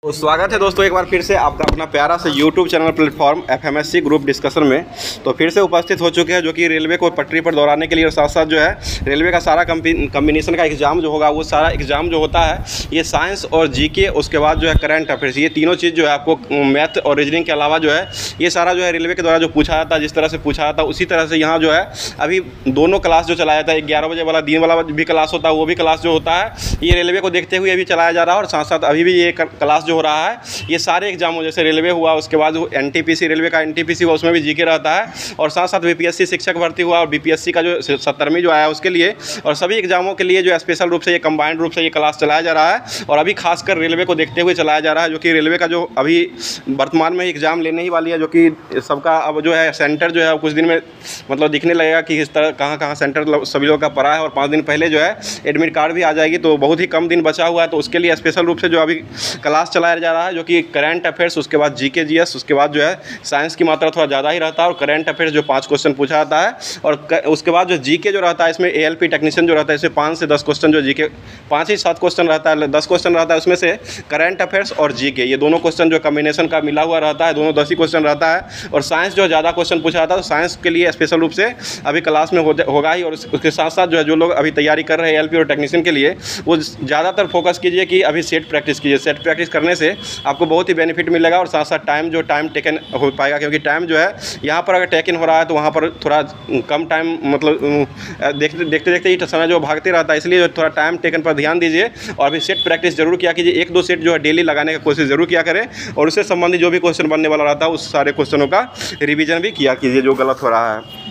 तो स्वागत है दोस्तों एक बार फिर से आपका अपना प्यारा से YouTube channel platform FMSC group discussion में। तो फिर से उपस्थित हो चुके हैं जो कि रेलवे को पटरी पर दौड़ाने के लिए और साथ साथ जो है रेलवे का सारा कम्बिनेशन का एग्ज़ाम जो होगा वो सारा एग्ज़ाम जो होता है ये साइंस और जीके, उसके बाद जो है करंट अफेयर्स, ये तीनों चीज़ जो है आपको मैथ और रीजनिंग के अलावा जो है ये सारा जो है रेलवे के द्वारा जो पूछा जाता है, जिस तरह से पूछा जाता है उसी तरह से यहाँ जो है अभी दोनों क्लास जो चलाया जाता है, 11 बजे वाला दिन वाला भी क्लास होता है, वो भी क्लास जो होता है ये रेलवे को देखते हुए अभी चलाया जा रहा है। और साथ साथ अभी भी ये क्लास जो हो रहा है ये सारे एग्जामों जैसे रेलवे हुआ, उसके बाद NTPC रेलवे का NTPC हुआ उसमें भी जीके रहता है, और साथ साथ BPSC शिक्षक भर्ती हुआ और BPSC का जो 70वीं जो आया उसके लिए, और सभी एग्जामों के लिए जो स्पेशल रूप से ये कंबाइंड रूप से ये क्लास चलाया जा रहा है। और अभी खासकर रेलवे को देखते हुए चलाया जा रहा है, जो कि रेलवे का जो अभी वर्तमान में एग्ज़ाम लेने ही वाली है, जो कि सबका अब जो है सेंटर जो है कुछ दिन में मतलब दिखने लगेगा कि इस तरह कहाँ सेंटर सभी लोग का पड़ा है, और 5 दिन पहले जो है एडमिट कार्ड भी आ जाएगी, तो बहुत ही कम दिन बचा हुआ है। तो उसके लिए स्पेशल रूप से जो अभी क्लास चलाया जा रहा है जो कि करंट अफेयर्स, उसके बाद जीके जीएस, उसके बाद जो है साइंस की मात्रा थोड़ा ज़्यादा ही रहता है, और करंट अफेयर्स जो 5 क्वेश्चन पूछा जाता है, और उसके बाद जो जीके जो रहता है इसमें ALP टेक्नीशियन जो रहता है इसमें 5 से 10 क्वेश्चन जो जीके 5 ही 7 क्वेश्चन रहता है, 10 क्वेश्चन रहता है, उसमें से करंट अफेयर्स और जीके ये दोनों क्वेश्चन जो कम्बिनेशन का मिला हुआ रहता है, दोनों 10 ही क्वेश्चन रहता है। और साइंस जो ज़्यादा क्वेश्चन पूछा जाता है, तो साइंस के लिए स्पेशल रूप से अभी क्लास में होगा ही। और उसके साथ साथ जो है जो लोग अभी तैयारी कर रहे हैं ALP और टेक्नीशियन के लिए, वो ज़्यादातर फोकस कीजिए कि अभी सेट प्रैक्टिस कीजिए। सेट प्रैक्टिस करने से आपको बहुत ही बेनिफिट मिलेगा, और साथ साथ टाइम टेकन हो पाएगा, क्योंकि टाइम जो है यहाँ पर अगर टेकन हो रहा है तो वहाँ पर थोड़ा कम टाइम मतलब देखते देखते ही समय जो भागते रहता है, इसलिए थोड़ा टाइम टेकन पर ध्यान दीजिए। और अभी सेट प्रैक्टिस जरूर किया कीजिए, 1-2 सेट जो है डेली लगाने की कोशिश जरूर किया करें, और उससे संबंधित जो भी क्वेश्चन बनने वाला रहता है उस सारे क्वेश्चनों का रिवीजन भी किया कीजिए जो गलत हो रहा है।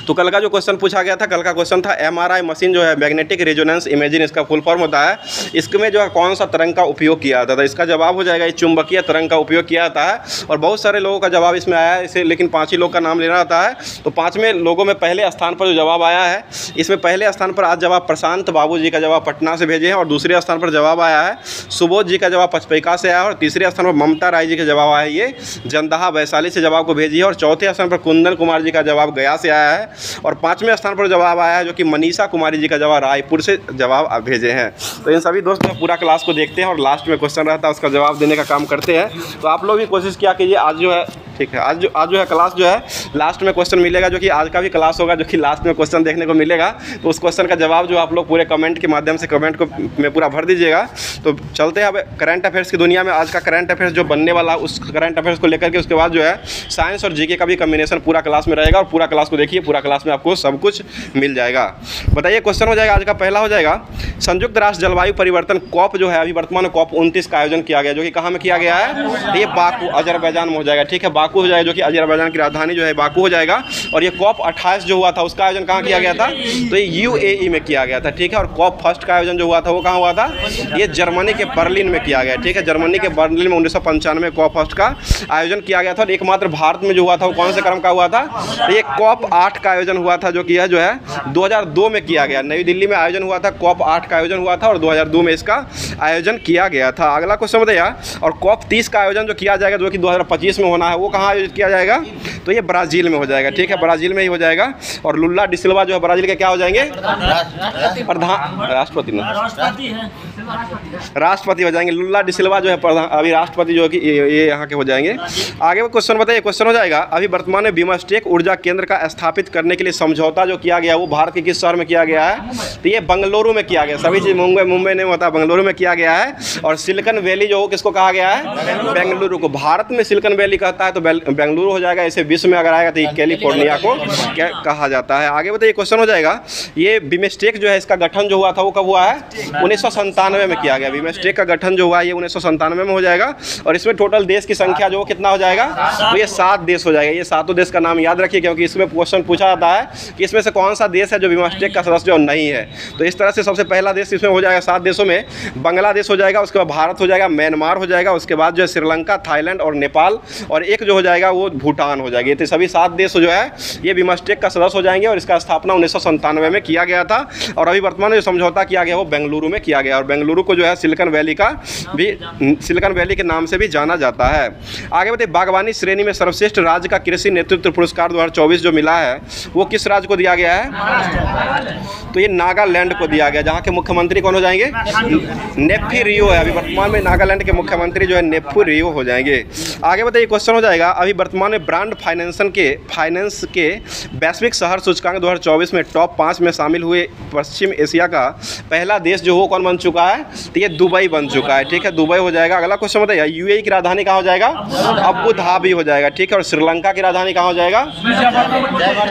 तो कल का जो क्वेश्चन पूछा गया था, कल का क्वेश्चन था MRI मशीन जो है मैग्नेटिक रेजोनेंस इमेजिंग, इसका फुल फॉर्म होता है, इसमें जो है कौन सा तरंग का उपयोग किया जाता था। इसका जवाब हो जाएगा चुंबकीय तरंग का उपयोग किया जाता है। और बहुत सारे लोगों का जवाब इसमें आया है इसे, लेकिन 5 ही लोग का नाम लेना आता है। तो 5वें लोगों में पहले स्थान पर जो जवाब आया है, इसमें पहले स्थान पर आज जवाब प्रशांत बाबू जी का जवाब पटना से भेजे हैं, और दूसरे स्थान पर जवाब आया है सुबोध जी का जवाब पचपैका से आया है, और तीसरे स्थान पर ममता राय जी का जवाब आया है ये जंदाहा वैशाली से जवाब को भेजी है, और चौथे स्थान पर कुंदन कुमार जी का जवाब गया से आया है, और 5वें स्थान पर जवाब आया है जो कि मनीषा कुमारी जी का जवाब रायपुर से जवाब भेजे हैं। तो इन सभी दोस्तों पूरा क्लास को देखते हैं, और लास्ट में क्वेश्चन रहता है उसका जवाब देने का काम करते हैं। तो आप लोग भी कोशिश किया कीजिए, आज जो है ठीक है, आज जो है क्लास जो है लास्ट में क्वेश्चन मिलेगा, जो कि आज का भी क्लास होगा, जो कि लास्ट में क्वेश्चन देखने को मिलेगा। तो उस क्वेश्चन का जवाब जो आप लोग पूरे कमेंट के माध्यम से कमेंट को में पूरा भर दीजिएगा। तो चलते हैं अब करंट अफेयर्स की दुनिया में। आज का करंट अफेयर्स जो बनने वाला उस करंट अफेयर्स को लेकर के उसके बाद जो है साइंस और जीके का भी कम्बिनेशन पूरा क्लास में रहेगा, और पूरा क्लास को देखिए, पूरा क्लास में आपको सब कुछ मिल जाएगा। बताइए क्वेश्चन हो जाएगा आज का पहला हो जाएगा, संयुक्त राष्ट्र जलवायु परिवर्तन COP जो है अभी वर्तमान में COP 29 का आयोजन किया गया, जो कि कहाँ में किया गया है, ये बाकू अजरबैजान में हो जाएगा। ठीक है, बाकू हो जाएगा, जो कि अजरबैजान की राजधानी जो है बाकू हो जाएगा। और ये COP 28 जो हुआ था उसका आयोजन कहाँ किया गया था, तो ये UAE में किया गया था। ठीक है, और COP 1 का आयोजन जो हुआ था वो कहाँ हुआ था, ये जर्मनी के बर्लिन में किया गया। ठीक है, जर्मनी के बर्लिन में 1995 में COP 1 का आयोजन किया गया था। और एकमात्र भारत में जो हुआ था वो कौन से क्रम का हुआ था, तो ये COP 8 का आयोजन हुआ था, जो कि जो है 2002 में किया गया। नई दिल्ली में आयोजन हुआ था, COP 8 का आयोजन हुआ था, और 2002 में इसका आयोजन किया गया था। अगला क्वेश्चन बताइए, और COP 30 का आयोजन जो किया जाएगा, जो कि 2025 में होना है, वो कहाँ आयोजित किया जाएगा, तो ये ब्राज़ील में हो जाएगा। ठीक है, ब्राज़ील में ही हो जाएगा। और लुल्ला डी सिल्वा जो है ब्राज़ील के क्या हो जाएंगे, राष्ट्रपति हो जाएंगे। लुल्ला डी सिल्वा जो है अभी राष्ट्रपति जो है कि ये यहाँ के हो जाएंगे। आगे वो क्वेश्चन बताइए, क्वेश्चन हो जाएगा, अभी वर्तमान में बिमस्टेक ऊर्जा केंद्र का स्थापित करने के लिए समझौता जो किया गया वो भारत के किस शहर में किया गया है, तो ये बेंगलुरु में किया गया। सभी चीज़ मुंबई नहीं होता, बेंगलुरु में किया गया है। और सिलिकॉन वैली जो किसको कहा गया है, बेंगलुरु को। भारत में सिलिकॉन वैली कहता है तो बेंगलुरु हो जाएगा। ऐसे विश्व में अगर आएगा तो ये कैलिफोर्निया को क्या कहा जाता है। आगे बताइए क्वेश्चन हो जाएगा, ये बिमस्टेक जो है इसका गठन जो हुआ था वो कब हुआ है, 1997 में किया गया। बिमस्टेक का गठन जो हुआ है ये 1997 में हो जाएगा। और इसमें टोटल देश की संख्या जो कितना हो जाएगा, तो ये 7 देश हो जाएगा। ये 7 देश का नाम याद रखिए, क्योंकि इसमें क्वेश्चन पूछा जाता है कि इसमें से कौन सा देश है जो बिमस्टेक का सदस्य जो नहीं है। तो इस तरह से सबसे पहला देश इसमें हो जाएगा 7 देशों में, बांग्लादेश हो जाएगा, उसके बाद भारत हो जाएगा, म्यांमार हो जाएगा, उसके बाद जो है श्रीलंका, थाईलैंड और नेपाल, और एक जो हो जाएगा वो भूटान हो जाएगी। तो सभी 7 देश जो है ये बिमस्टेक का सदस्य हो जाएंगे और इसका स्थापना 1997 में किया गया था और अभी वर्तमान में जो समझौता किया गया वो बेंगलुरु में किया गया और बेंगलुरु को जो है सिलिकॉन वैली के नाम से भी जाना जाता है। आगे बढ़ते, बागवानी श्रेणी में सर्वश्रेष्ठ राज्य का कृषि नेतृत्व पुरस्कार 2024 जो मिला है वो किस राज्य को दिया गया है? तो ये नागालैंड को दिया गया, जहाँ के मुख्यमंत्री कौन हो जाएंगे? नेफ्यू रियो है। अभी वर्तमान में नागालैंड के मुख्यमंत्री जो है नेफ्यू रियो हो जाएंगे। आगे बताइए, क्वेश्चन हो जाएगा, अभी वर्तमान में ब्रांड फाइनेंस के वैश्विक शहर सूचकांक 2024 में टॉप 5 में शामिल हुए पश्चिम एशिया का पहला देश जो हो कौन बन चुका है? तो ये दुबई बन चुका है। ठीक है, दुबई हो जाएगा। अगला क्वेश्चन बताइए, यूएई की राजधानी कहाँ हो जाएगा? अबू धाबी हो जाएगा। ठीक है, और श्रीलंका की राजधानी कहाँ हो जाएगा?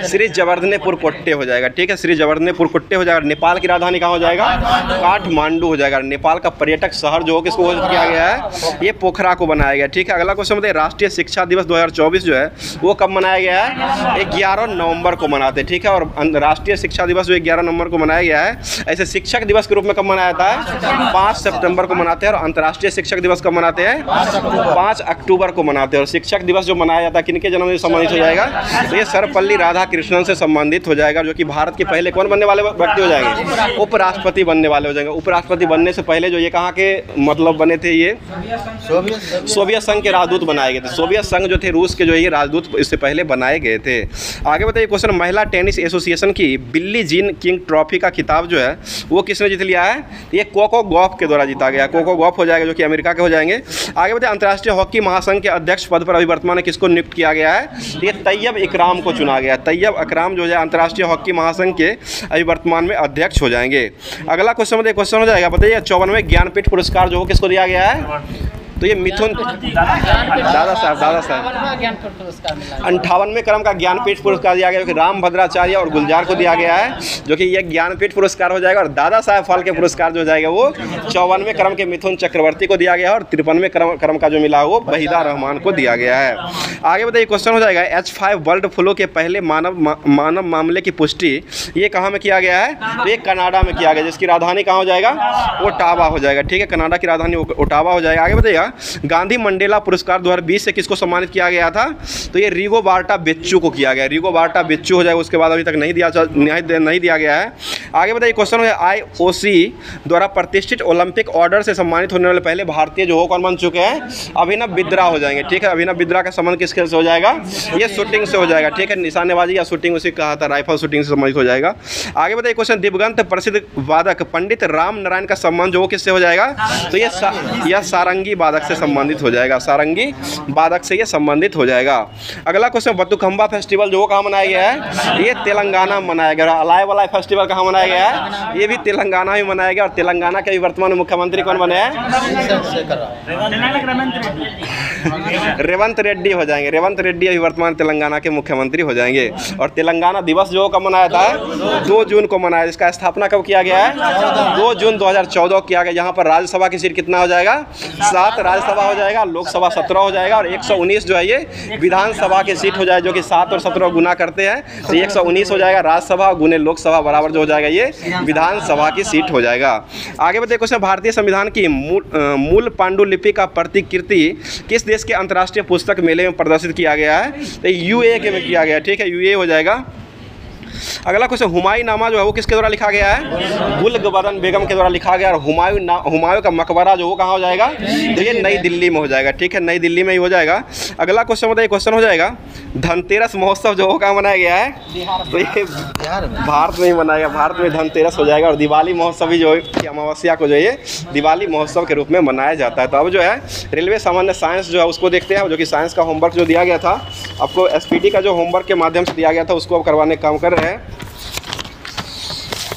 श्री जवर्धनेपुर कोट्टे हो जाएगा। ठीक है, श्री जवर्धनेपुर कोट्टे हो जाएगा। नेपाल की राजधानी कहाँ हो जाएगा? काठमांडू हो जाएगा। नेपाल का पर्यटक शहर जो किसको किया गया है? ये पोखरा को बनाया गया। ठीक है, अगला क्वेश्चन बताइए, राष्ट्रीय शिक्षा दिवस 2024 जो है वो कब मनाया गया है? 11 नवंबर को मनाते हैं। ठीक है, और राष्ट्रीय शिक्षा दिवस जो 11 नवंबर को मनाया गया है, ऐसे शिक्षक दिवस के रूप में कब मनाया जाता है? 5 सितंबर को मनाते हैं। और अंतर्राष्ट्रीय शिक्षक दिवस कब मनाते हैं? 5 अक्टूबर को मनाते हैं। और शिक्षक दिवस जो मनाया जाता है किनके जन्म से संबंधित हो जाएगा? तो ये सर्वपल्ली राधाकृष्णन से संबंधित हो जाएगा, जो कि भारत के पहले कौन बनने वाले व्यक्ति हो जाएंगे? उपराष्ट्रपति बनने वाले हो जाएंगे। उपराष्ट्रपति बनने से पहले जो ये कहाँ के मतलब बने थे? ये सोवियत संघ के राजदूत बनाए गए थे। सोवियत संघ जो थे रूस के जो ये राजदूत इससे पहले बनाए गए थे। आगे बताइए क्वेश्चन, महिला टेनिस एसोसिएशन की बिल्ली जीन किंग ट्रॉफी का खिताब जो है वो किसने जीत लिया है? ये कोको गॉफ के द्वारा जीता गया। कोको गॉफ हो जाएगा जो कि अमेरिका के हो जाएंगे। आगे बताइए, अंतर्राष्ट्रीय हॉकी महासंघ के अध्यक्ष पद पर अभी वर्तमान में किसको नियुक्त किया गया है? ये तैयब इकराम को चुना गया। तैयब इकराम जो है अंतर्राष्ट्रीय हॉकी महासंघ के अभी वर्तमान में अध्यक्ष हो जाएंगे। अगला क्वेश्चन हो जाएगा, बताइए 54वें ज्ञानपीठ पुरस्कार जो किसको दिया गया है? तो ये मिथुन दादा साहब 58वें क्रम का ज्ञानपीठ पुरस्कार दिया गया, जो कि राम भद्राचार्य और गुलजार को दिया गया है, जो कि ये ज्ञानपीठ पुरस्कार हो जाएगा। और दादा साहब फाल्के पुरस्कार जो जाएगा वो 54वें क्रम के मिथुन चक्रवर्ती को दिया गया है और 53वें क्रम का जो मिला वो वहीदा रहमान को दिया गया है। आगे बताइए, क्वेश्चन हो जाएगा, H5 बर्ड फ्लू के पहले मानव मामले की पुष्टि ये कहाँ में किया गया है? तो ये कनाडा में किया गया, जिसकी राजधानी कहाँ हो जाएगा? ओटावा हो जाएगा। ठीक है, कनाडा की राजधानी ओटावा हो जाएगा। आगे बताइएगा, गांधी मंडेला पुरस्कार 2020 से किसको सम्मानित किया गया था? तो ये रिगोबार्टा बेच्चू को किया गया। रिगोबार्टा बेच्चू हो जाएगा, उसके बाद अभी तक नहीं दिया गया है। आगे बताइए, क्वेश्चन है, IOC द्वारा प्रतिष्ठित ओलंपिक ऑर्डर से सम्मानित होने वाले पहले भारतीय जो हो कौन बन चुके हैं? अभिनव बिंद्रा हो जाएंगे। ठीक है, अभिनव बिंद्रा का संबंध किस खेल से हो जाएगा? ये शूटिंग से हो जाएगा। ठीक है, निशानेबाजी या शूटिंग उसी कहा था, राइफल शूटिंग से सम्मानित हो जाएगा। आगे बताइए, क्वेश्चन, दिवंगत प्रसिद्ध वादक पंडित राम नारायण का संबंध जो किससे हो जाएगा? तो यह सारंगी वादक से संबंधित हो जाएगा। सारंगी वादक से ये संबंधित हो जाएगा। अगला क्वेश्चन, बतुकम्बा फेस्टिवल जो कहाँ मनाया गया है? ये तेलंगाना में मनाया गया। अलाय वाला फेस्टिवल कहाँ मनाया गया है? ये भी तेलंगाना में मनाया गया। और तेलंगाना के वर्तमान मुख्यमंत्री कौन बने हैं? रेवंत रेड्डी हो जाएंगे। रेवंत रेड्डी अभी वर्तमान तेलंगाना के मुख्यमंत्री हो जाएंगे। और तेलंगाना दिवस जो कब मनाया था? 2 जून को मनाया। इसका स्थापना कब किया गया है? 2 जून 2014 किया गया। यहाँ पर राज्यसभा की सीट कितना हो जाएगा? 7 राज्यसभा हो जाएगा, लोकसभा 17 हो जाएगा और 119 जो है ये विधानसभा की सीट हो जाएगा, जो कि 7 और 17 गुना करते हैं तो 119 हो जाएगा राज्यसभा गुने लोकसभा बराबर जो हो जाएगा ये विधानसभा की सीट हो जाएगा। आगे बताइए, क्वेश्चन, भारतीय संविधान की मूल पांडुलिपि का प्रतिकृति किस देश के अंतर्राष्ट्रीय पुस्तक मेले में प्रदर्शित किया गया है? तो UAE में किया गया। ठीक है, UAE हो जाएगा। अगला क्वेश्चन, हुमायूंनामा जो है वो किसके द्वारा लिखा गया है? गुलबदन बेगम के द्वारा लिखा गया। और हुमायूं का मकबरा जो वो कहाँ हो जाएगा? तो ये नई दिल्ली में हो जाएगा। ठीक है, नई दिल्ली में ही हो जाएगा। अगला क्वेश्चन बताइए, क्वेश्चन हो जाएगा, धनतेरस महोत्सव जो वो कहाँ मनाया गया है? तो ये भारत में ही मनाया गया। भारत में धनतेरस हो जाएगा। और दिवाली महोत्सव भी जो अमावस्या को जो ये दिवाली महोत्सव के रूप में मनाया जाता है। तो अब जो है रेलवे सामान्य साइंस जो है उसको देखते हैं, जो कि साइंस का होमवर्क जो दिया गया था आपको SPD का जो होमवर्क के माध्यम से दिया गया था उसको अब करवाने का काम कर रहे हैं।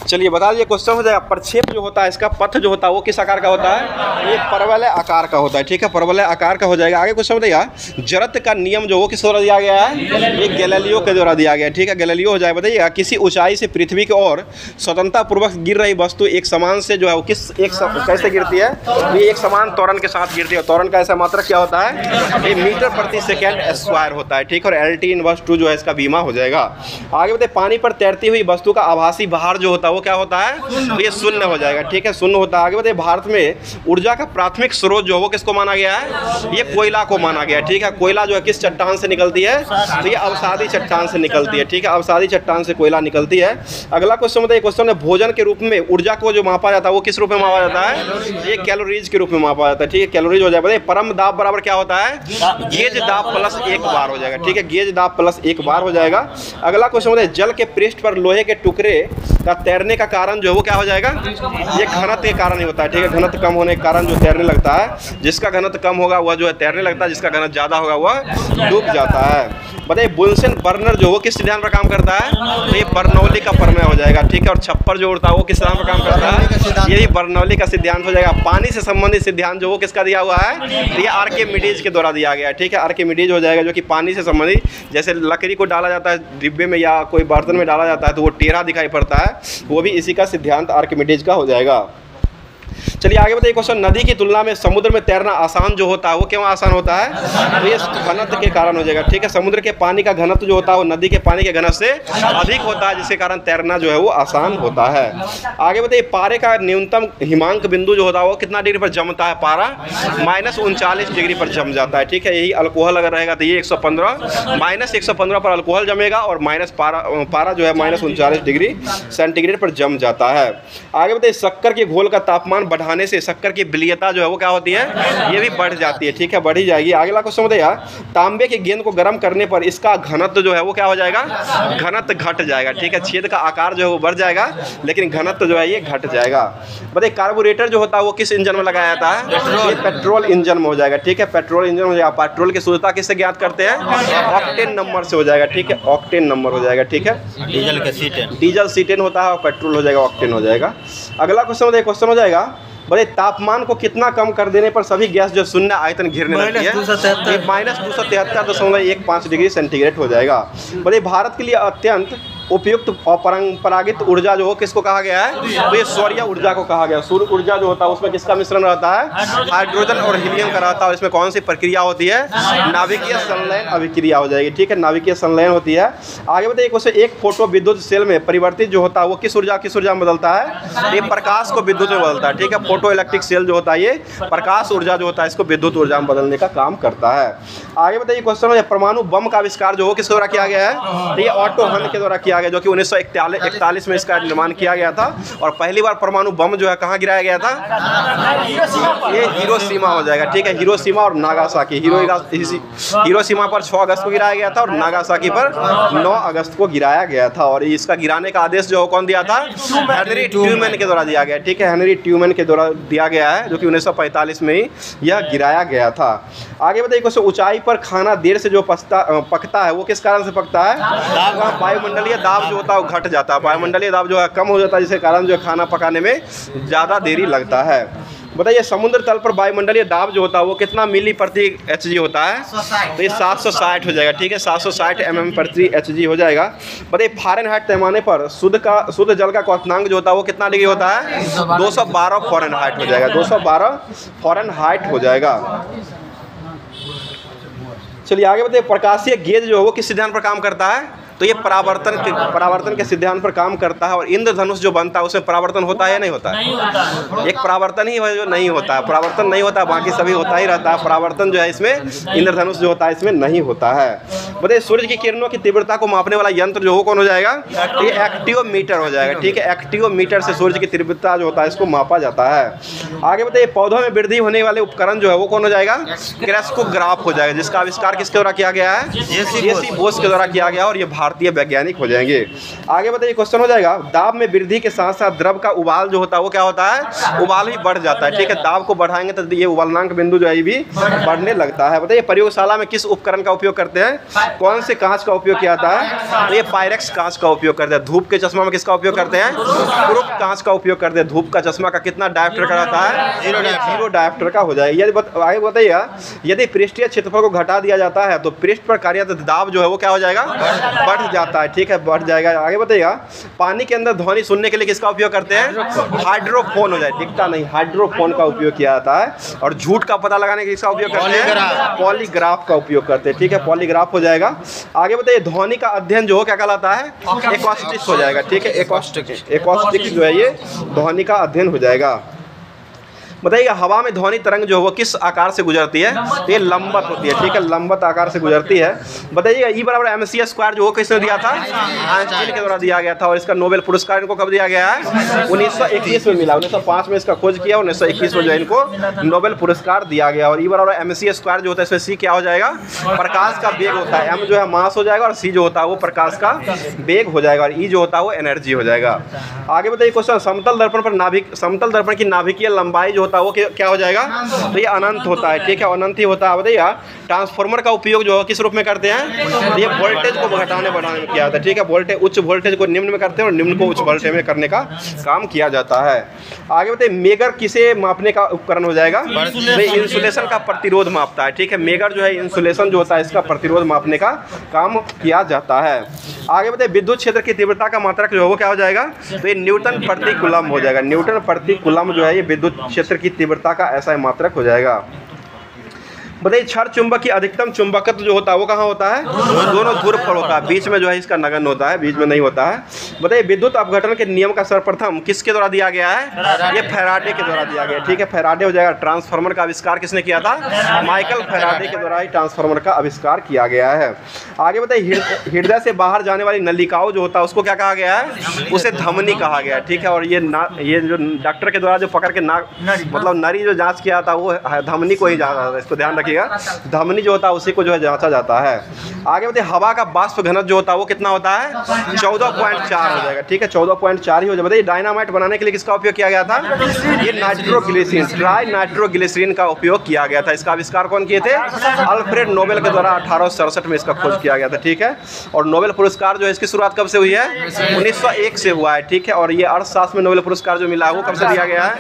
चलिए बता दीजिए, क्वेश्चन हो जाएगा, प्रक्षेप जो होता है इसका पथ जो होता है वो किस आकार का होता है? ये परवलय आकार का होता है। ठीक है, परवलय आकार का हो जाएगा। आगे क्वेश्चन बताइएगा, जड़त्व का नियम जो वो किस द्वारा दिया गया है? ये गैलीलियो के द्वारा दिया गया। ठीक है, गैलीलियो हो जाएगा। बताइएगा, किसी ऊंचाई से पृथ्वी की ओर स्वतंत्रतापूर्वक गिर रही वस्तु एक समान से जो है वो कैसे गिरती है? ये एक समान त्वरण के साथ गिरती है। त्वरण का ऐसा मात्रक क्या होता है? ये मीटर प्रति सेकेंड स्क्वायर होता है। ठीक है, और LT/2 जो है इसका बीमा हो जाएगा। आगे बताइए, पानी पर तैरती हुई वस्तु का आभासी भार जो होता है वो क्या होता है, तो ये शून्य हो जाएगा, ठीक है, शून्य होता है। आगे बताइए, भारत में ऊर्जा का प्राथमिक स्रोत जो है वो किसको माना गया है, ये कोयला को माना गया है, ठीक है। कोयला जो है किस चट्टान से निकलती है, तो ये अवसादी चट्टान से निकलती है, ठीक है, अवसादी चट्टान से कोयला निकलती है। अगला क्वेश्चन बताइए, क्वेश्चन है भोजन के रूप में ऊर्जा को जो मापा जाता है वो किस रूप में मापा जाता है, ये कैलोरीज के रूप में मापा जाता है, ठीक है, कैलोरीज हो जाएगा। परम दाब बराबर क्या होता है, गेज दाब प्लस 1 बार हो जाएगा, ठीक है, गेज दाब प्लस 1 बार हो जाएगा। अगला क्वेश्चन बताइए, जल के पृष्ठ पर लोहे के टुकड़े का तैरने का कारण जो है वो क्या हो जाएगा, ये घनत्व के कारण ही होता है, ठीक है, घनत्व कम होने के कारण जो तैरने लगता है, जिसका घनत्व कम होगा वह जो है तैरने लगता है, जिसका घनत्व ज़्यादा होगा वह डूब जाता है। बताइए, बुनसेन बर्नर जो वो किस सिद्धांत पर काम करता है, तो ये बर्नौली का प्रमेय हो जाएगा, ठीक है। और छप्पर जो उड़ता है वो किस सिद्धांत पर काम करता है, यही बर्नौली का सिद्धांत हो जाएगा। पानी से संबंधित सिद्धांत जो वो किसका दिया हुआ है, तो ये आर्किमिडीज के द्वारा दिया गया है, ठीक है, आर्किमिडीज हो जाएगा, जो कि पानी से संबंधित, जैसे लकड़ी को डाला जाता है डिब्बे में या कोई बर्तन में डाला जाता है तो वो टेढ़ा दिखाई पड़ता है, वो भी इसी का सिद्धांत आर्किमिडीज का हो जाएगा। चलिए आगे बताइए, क्वेश्चन नदी की तुलना में समुद्र में तैरना आसान जो होता है वो क्यों आसान होता है, तो ये घनत्व के कारण हो जाएगा, ठीक है। समुद्र के पानी का घनत्व जो होता है वो नदी के पानी के घनत्व से अधिक होता है, जिसके कारण तैरना जो है वो आसान होता है। आगे बताइए, पारे का न्यूनतम हिमांक बिंदु जो होता है वो कितना डिग्री पर जमता है, पारा -39 डिग्री पर जम जाता है, ठीक है। यही अल्कोहल अगर रहेगा तो ये 115 -115 पर अल्कोहल जमेगा और पारा जो है -39 डिग्री सेंटीग्रेड पर जम जाता है। आगे बताइए, शक्कर के घोल का तापमान बढ़ाने से शक्कर की विलीयता जो है वो क्या होती है, ये भी बढ़ जाती है, ठीक है, बढ़ ही जाएगी। अगला क्वेश्चन बताइए, तांबे की गेंद को गर्म करने पर इसका घनत्व जो है वो क्या हो जाएगा, घनत्व घट जाएगा, ठीक है, छेद का आकार जो है वो बढ़ जाएगा लेकिन घनत्व जो है ये घट जाएगा। बताइए, कार्बोरेटर जो होता है वो किस इंजन में लगाया जाता है, ये पेट्रोल इंजन में हो जाएगा, ठीक है, पेट्रोल इंजन हो जाएगा। पेट्रोल की शुद्धता किससे ज्ञात करते हैं, ऑक्टेन नंबर से हो जाएगा, ठीक है, ऑक्टेन नंबर हो जाएगा, ठीक है। डीजल C10 होता है और पेट्रोल हो जाएगा ऑक्टेन हो जाएगा। अगला क्वेश्चन क्वेश्चन हो जाएगा, बड़े तापमान को कितना कम कर देने पर सभी गैस जो शून्य आयतन घिरने लगती है, -273.15 डिग्री सेंटीग्रेड हो जाएगा। बड़े भारत के लिए अत्यंत उपयुक्त और परंपरागत ऊर्जा जो हो किसको कहा गया है, तो ये सौर्य ऊर्जा को कहा गया। सूर्य ऊर्जा जो होता है उसमें किसका मिश्रण रहता है, हाइड्रोजन और हीलियम का रहता है, और इसमें कौन सी प्रक्रिया होती है, नाभिकीय संलयन अभिक्रिया हो जाएगी, ठीक है, नाभिकीय संलयन होती है। आगे बताइए, क्वेश्चन एक फोटो विद्युत सेल में परिवर्तित जो होता है वो किस ऊर्जा में बदलता है, ये प्रकाश को विद्युत में बदलता है, ठीक है। फोटो इलेक्ट्रिक सेल जो होता है ये प्रकाश ऊर्जा जो होता है इसको विद्युत ऊर्जा में बदलने का काम करता है। आगे बताइए, क्वेश्चन है परमाणु बम का आविष्कार जो हो किस द्वारा किया गया है, तो ये ऑटो हन के द्वारा किया गया, जो कि 1941 में इसका निर्माण किया गया था। और पहली बार परमाणु बम जो है कहाँ गिराया गया था, ये हिरोशिमा हो जाएगा, ठीक है, हिरोशिमा और नागासाकी। हिरोशिमा पर 6 अगस्त को गिराया गया था और नागासाकी पर 9 अगस्त को गिराया गया था। और इसका गिराने का आदेश जो कौन दिया था, हेनरी ट्यूमैन के द्वारा दिया गया, ठीक है, हेनरी ट्यूमैन के द्वारा दिया गया है, जो कि 1945 में ही यह गिराया गया था। आगे बताइए, क्वेश्चन ऊंचाई पर खाना देर से जो पकता है वो किस कारण से पकता है, वायुमंडलीय दाब जो होता है वो घट जाता है, वायुमंडलीय दाब जो है कम हो जाता है, जिसके कारण जो है खाना पकाने में ज़्यादा देरी लगता है। बताइए, समुद्र तल पर वायुमंडलीय दाब जो होता है वो कितना मिली प्रति HG होता है, तो ये 760 हो जाएगा, ठीक है, 760 mm प्रति HG हो जाएगा। बताइए, फ़ारेनहाइट पैमाने पर शुद्ध जल का क्वथनांक जो होता है वो कितना डिग्री होता है, 212 फ़ारेनहाइट हो जाएगा, 212 फ़ारेनहाइट हो जाएगा। चलिए आगे बताइए, प्रकाशीय गेज जो है वो किस सिद्धांत पर काम करता है, तो ये परावर्तन के सिद्धांत पर काम करता है। और इंद्रधनुष जो बनता है उसमें परावर्तन होता है या नहीं होता है, एक परावर्तन ही है जो नहीं होता है, परावर्तन नहीं होता है, बाकी सभी होता ही रहता है। परावर्तन जो है इसमें इंद्रधनुष जो होता है इसमें नहीं होता है। बताइए, सूर्य की किरणों की तीव्रता को मापने वाला यंत्र जो हो कौन हो जाएगा, तो ये एक्टिवोमीटर हो जाएगा, ठीक है, एक्टिवोमीटर से सूर्य की तीव्रता जो होता है इसको मापा जाता है। आगे बताइए, पौधों में वृद्धि होने वाले उपकरण जो है वो कौन हो जाएगा, क्रेस्कोग्राफ हो जाएगा, जिसका आविष्कार किसके द्वारा किया गया है, जेसी बोस के द्वारा किया गया और ये भारतीय वैज्ञानिक हो जाएंगे। आगे बताइए, क्वेश्चन हो जाएगा, दाब में वृद्धि के साथ साथ द्रव का उबाल जो होता है वो क्या होता है, उबाल भी बढ़ जाता है, ठीक है, दाब को बढ़ाएंगे तो ये उबालनांक बिंदु जो है भी बढ़ने लगता है। बताइए, प्रयोगशाला में किस उपकरण का उपयोग करते हैं, कौन से कांच का उपयोग किया जाता है, तो ये पायरेक्स कांच का उपयोग करते हैं। धूप के चश्मा में किसका उपयोग करते हैं, क्रूप कांच का उपयोग करते हैं। धूप का चश्मा का कितना डायोप्टर का रहता है, 0 डायोप्टर का हो जाएगा। आगे बताइए, यदि पृष्ठीय क्षेत्रफल को घटा दिया जाता है तो पृष्ठ पर कार्यरत दाब जो है वो क्या हो जाएगा, बढ़ बढ़ जाता है, ठीक है, बढ़ जाएगा। आगे बताइएगा, पानी के अंदर ध्वनि सुनने के लिए किसका उपयोग करते हैं? हाइड्रोफोन हो जाए, दिखता नहीं, हाइड्रोफोन का उपयोग किया जाता है। और झूठ का पता लगाने के लिए किसका उपयोग करते हैं? पॉलीग्राफ का उपयोग करते हैं, ठीक है, पॉलीग्राफ हो जाएगा। आगे बताइए, ध्वनि का अध्ययन जो क्या कहलाता है? एकॉस्टिक्स हो जाएगा, ठीक है, एकॉस्टिक्स जो है ये ध्वनि का अध्ययन हो जाएगा। बताइएगा, हवा में ध्वनि तरंग जो है वो किस आकार से गुजरती है? तो ये लंबवत होती है, ठीक है, लंबवत आकार से गुजरती है। बताइएगा, E बराबर mc स्क्वायर जो वो किसने दिया था? आइंस्टीन के द्वारा दिया गया था। और इसका नोबेल पुरस्कार इनको कब दिया गया है? 1921 में मिला। 1905 में इसका खोज किया, 1921 में जो है इनको नोबेल पुरस्कार दिया गया। और E बराबर mc स्क्वायर जो होता है, इसमें C क्या हो जाएगा? प्रकाश का वेग होता है, M जो है मास हो जाएगा और C जो होता है वो प्रकाश का वेग हो जाएगा और E जो होता है वो एनर्जी हो जाएगा। आगे बताइए क्वेश्चन, समतल दर्पण पर समतल दर्पण की नाभिकीय लंबाई जो होता है वो क्या हो जाएगा? तो ये अनंत होता है, ठीक है, अनंत ही होता है। बताइए, ट्रांसफार्मर का उपयोग जो है किस रूप में करते हैं? ये वोल्टेज को घटाने बढ़ाने में किया जाता है, ठीक है, वोल्टेज उच्च वोल्टेज को निम्न में करते हैं और निम्न को उच्च वोल्टेज में करने का काम किया जाता है। आगे बताइए, मेगर किसे मापने का उपकरण हो जाएगा? तो इंसुलेशन का प्रतिरोध मापता है, ठीक है, मेगर जो है इंसुलेशन जो होता है इसका प्रतिरोध मापने का काम किया जाता है। आगे बताइए, विद्युत क्षेत्र की तीव्रता का मात्रक जो है वो क्या हो जाएगा? तो ये न्यूटन प्रति कूलम हो जाएगा। न्यूटन प्रति कूलम जो है ये विद्युत क्षेत्र की तीव्रता का ऐसा मात्रक हो जाएगा। बताइए, क्षण चुंबक की अधिकतम चुंबकत्व जो होता है वो कहाँ होता है? दोनों ध्रुव पर होता है, बीच में जो है इसका नगण्य होता है, बीच में नहीं होता है। बताइए, विद्युत अपघटन के नियम का सर्वप्रथम किसके द्वारा दिया गया है? ये फैराडे के द्वारा दिया गया, ठीक है, फैराडे हो जाएगा। ट्रांसफार्मर का आविष्कार किसने किया था? माइकल फैराडे के द्वारा ही ट्रांसफार्मर का आविष्कार किया गया है। आगे बताइए, हृदय से बाहर जाने वाली नलिकाओं जो होता है उसको क्या कहा गया है? उसे धमनी कहा गया है, ठीक है। और ये जो डॉक्टर के द्वारा जो पकड़ के मतलब नरी जो जाँच किया था वो धमनी को ही जाना था, इसको ध्यान रखिएगा, धमनी जो होता है उसी को जो है जांचा जाता है। आगे बताइए, हवा का बाष्प घनत्व जो होता है वो कितना होता है? 14.4 हो जाएगा, ठीक है, 14.4 ही हो जाएगा। बताइए, डायनामाइट बनाने के लिए किसका उपयोग किया गया था? ये नाइट्रोग्लिसरीन, ट्राई नाइट्रोग्लिसरीन का उपयोग किया गया था। इसका आविष्कार कौन किए थे? अल्फ्रेड नोबेल के द्वारा 1867 में इसका खोज किया गया था, ठीक है। और नोबेल पुरस्कार जो है इसकी शुरुआत कब से हुई है? 1901 से हुआ है, ठीक है। और ये अर्थशास्त्र में नोबेल पुरस्कार जो मिला है वो कब से दिया गया है?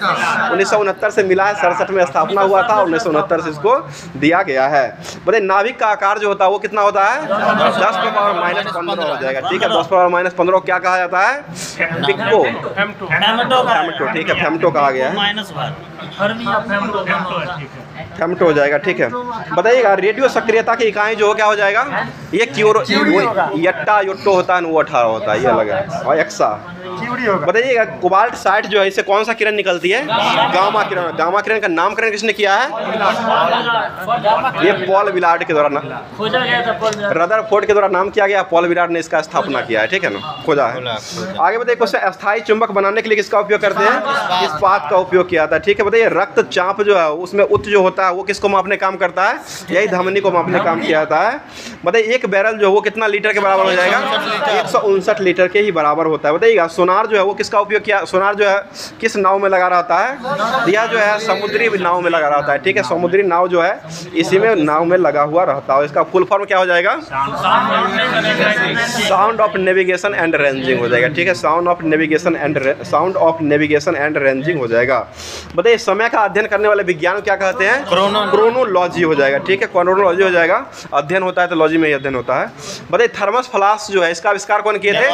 1969 से मिला है, 67 में स्थापना हुआ था और 1969 से इसको दिया गया है। बताइए, नाभिक का आकार जो होता है वो कितना होता है? 10⁻⁻15 हो जाएगा, ठीक है, 10⁻15 क्या कहा जाता है? पिको, फेमटो, ठीक है, फेमटो कहा गया है, फेमटो हो जाएगा, ठीक है। बताइएगा, रेडियो सक्रियता की इकाई जो क्या हो जाएगा? ये क्यूरो, यट्टा योट्टो होता है वो 18 होता है, ये अलग है, और एक्सा। बताइएगा, कोबाल्ट 60 जो है इससे कौन सा किरण निकलती है? गामा किरण। गामा किरण का नामकरण किसने किया है? ये पॉल विलार्ड के द्वारा रदरफोर्ड के द्वारा नाम किया गया, पॉल विलार्ड ने इसका स्थापना किया है, ठीक है ना, खोजा है। आगे बताइए, क्वेश्चन, अस्थायी चुंबक बनाने के लिए किसका उपयोग करते हैं? इस्पात का उपयोग किया जाता है, ठीक है। बताइए, रक्तचाप जो है उसमें उच्च जो होता है वो किसको मापने काम करता है? यही धमनी को मापने काम किया जाता है। बताइए, एक बैरल जो वो कितना लीटर के बराबर हो जाएगा? 159 लीटर के ही बराबर होता है। बताइएगा, सोनार जो है वो किसका उपयोग किया? सोनार जो है किस नाव में लगा रहता है? यह जो है समुद्री नाव में लगा रहता है, ठीक है, समुद्री नाव जो है इसी में नाव में लगा हुआ रहता है। इसका फुल फॉर्म क्या हो जाएगा? Sound of navigation and ranging हो जाएगा, ठीक है, sound of navigation and ranging हो जाएगा। बताइए, समय का अध्ययन करने वाले विज्ञान क्या कहते हैं? क्रोनोलॉजी हो जाएगा, ठीक है, क्रोनोलॉजी हो जाएगा। अध्ययन होता है तो लॉजी में ही अध्ययन होता है। बताइए, थर्मस फ्लास्क जो है इसका आविष्कार कौन किए थे?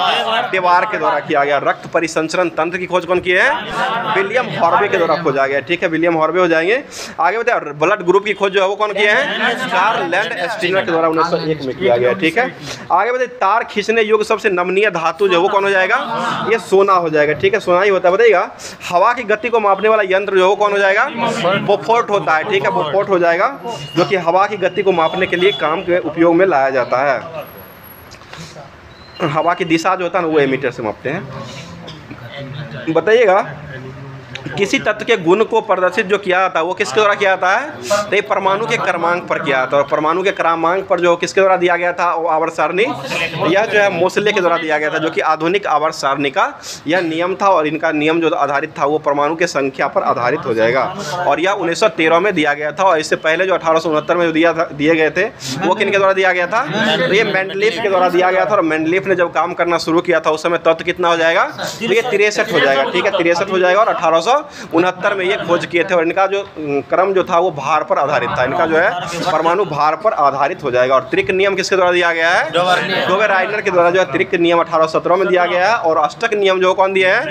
डेवार के द्वारा किया गया। रक्त परिसंचरण तंत्र की खोज कौन की है? विलियम हॉर्वे के द्वारा खोजा गया, ठीक है, विलियम हॉर्वे हो जाएंगे। आगे बताइए, ब्लड ग्रुप की खोज जो है वो कौन किए हैं? कार्ल लैंड स्टीनर के द्वारा 1901 में किया गया, ठीक है। आगे बताइए, तार खींचने योग्य सबसे नमनीय धातु जो है वो कौन हो जाएगा? ये सोना हो जाएगा, ठीक है, सोना ही होता है। बताइएगा, हवा की गति को मापने वाला यंत्र जो है वो कौन हो जाएगा? बोफोर्ट होता है, ठीक है, बोफोर्ट हो जाएगा, जो कि हवा की गति को मापने के लिए काम के उपयोग में लाया जाता है। हवा की दिशा जो होता है ना वो एमीटर से मापते हैं। बताइएगा, किसी तत्व के गुण को प्रदर्शित जो किया जाता है वो किसके द्वारा किया जाता है? तो ये परमाणु के क्रमांक पर किया जाता है। और परमाणु के क्रमांक पर जो किसके द्वारा दिया गया था वो आवर्त सारणी, यह जो है मोसले के द्वारा दिया गया था, जो कि आधुनिक आवर्त सारणी का यह नियम था। और इनका नियम जो आधारित था वो परमाणु के संख्या पर आधारित हो जाएगा। और यह 1913 में दिया गया था। और इससे पहले जो 1869 में जो दिए गए थे वो किन के द्वारा दिया गया था? तो ये मेंडलीफ के द्वारा दिया गया था। और मेंडलीफ ने जब काम करना शुरू किया था उस समय तत्व कितना हो जाएगा? तो ये 63 हो जाएगा, ठीक है, 63 हो जाएगा। और 1800 1869 में ये खोज किए थे। और इनका जो क्रम जो था वो भार पर आधारित था। इनका जो है परमाणु भार पर आधारित हो जाएगा। और त्रिक नियम किसके द्वारा दिया गया है? डोवेर-राइनर के द्वारा जो है त्रिक नियम 1817 में दिया गया है। और अष्टक नियम जो कौन दिया है?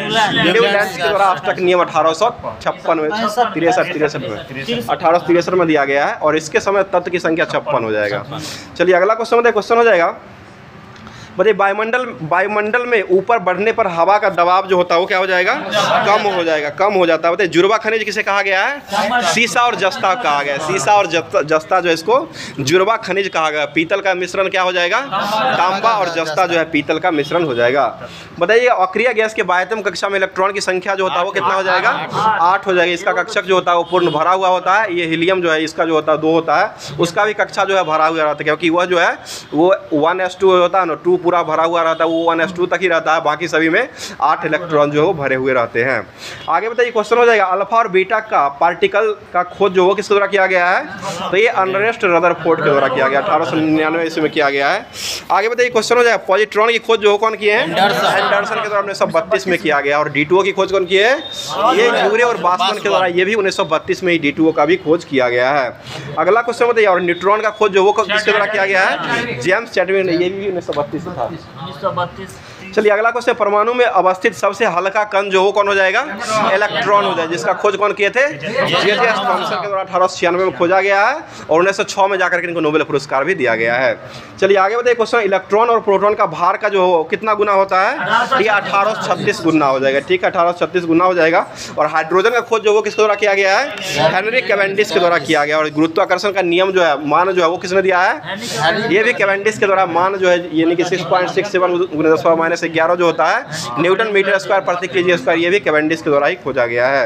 न्यूलैंड के द्वारा अष्टक नियम 1856 में 1863 में दिया गया है। और इसके समय तत्व की संख्या 56 हो जाएगा। चलिए अगला क्वेश्चन हो जाएगा। बताइए वायुमंडल में ऊपर बढ़ने पर हवा का दबाव जो होता है वो क्या हो जाएगा? कम हो जाता है। बताइए जुड़वा खनिज किसे कहा गया है? सीसा और जस्ता कहा गया है। सीसा और जस्ता जो है इसको जुड़वा खनिज कहा गया। पीतल का मिश्रण क्या हो जाएगा? तांबा। और जस्ता जो है पीतल का मिश्रण हो जाएगा। बताइए अक्रिय गैस के बाह्यतम कक्षा में इलेक्ट्रॉन की संख्या जो होता है वो कितना हो जाएगा? 8 हो जाएगा। इसका कक्षक जो होता है वो पूर्ण भरा हुआ होता है। ये हीलियम जो है इसका जो होता है 2 होता है, उसका भी कक्षा जो है भरा हुआ रहता है, क्योंकि वह जो है वो 1s2 होता है ना, 2 पूरा भरा हुआ रहता है, वो 1s2 तक ही रहता है। बाकी सभी में 8 इलेक्ट्रॉन जो है वो भरे हुए रहते हैं। आगे बताइए क्वेश्चन हो जाएगा अल्फा और बीटा का पार्टिकल का खोज जो वो किसके द्वारा किया गया है? तो ये अर्नेस्ट रदरफोर्ड के द्वारा किया गया, 1899 ईस्वी में किया गया है। आगे बताइए क्वेश्चन हो जाएगा पॉजिट्रॉन की खोज जो कौन किए हैं? एंडरसन के द्वारा 1932 में किया गया। और D2O की खोज कौन की है? ये यूरे और बासमन के द्वारा, ये भी 1932 में ही D2O का भी खोज किया गया है। अगला क्वेश्चन बताइए और न्यूट्रॉन का खोज जो वो किसके द्वारा किया गया है? जेम्स चैडविक ने, ये भी 1932 में था। चलिए अगला क्वेश्चन परमाणु में अवस्थित सबसे हल्का कण जो वो कौन हो जाएगा? इलेक्ट्रॉन हो जाएगा, जिसका खोज कौन किए थे? जे थॉमसन के द्वारा 1896 में खोजा गया है। और 1906 में जाकर के इनको नोबेल पुरस्कार भी दिया गया है। चलिए आगे बताइए क्वेश्चन इलेक्ट्रॉन और प्रोटॉन का भार का जो कितना गुना होता है? ये 1836 गुना हो जाएगा। ठीक है, 1836 गुना हो जाएगा। और हाइड्रोजन का खोज जो वो किसके द्वारा किया गया है? हेनरी कैवेंडिश के द्वारा किया गया। और गुरुत्वाकर्षण का नियम जो है, मान जो है वो किसने दिया है? ये भी कैवेंडिश के द्वारा। मान जो है यानी कि 6.67 × 10⁻11 जो होता है न्यूटन मीटर स्क्वायर प्रति केजी स्क्वायर, ये भी कैवेंडिश के द्वारा ही खोजा गया है।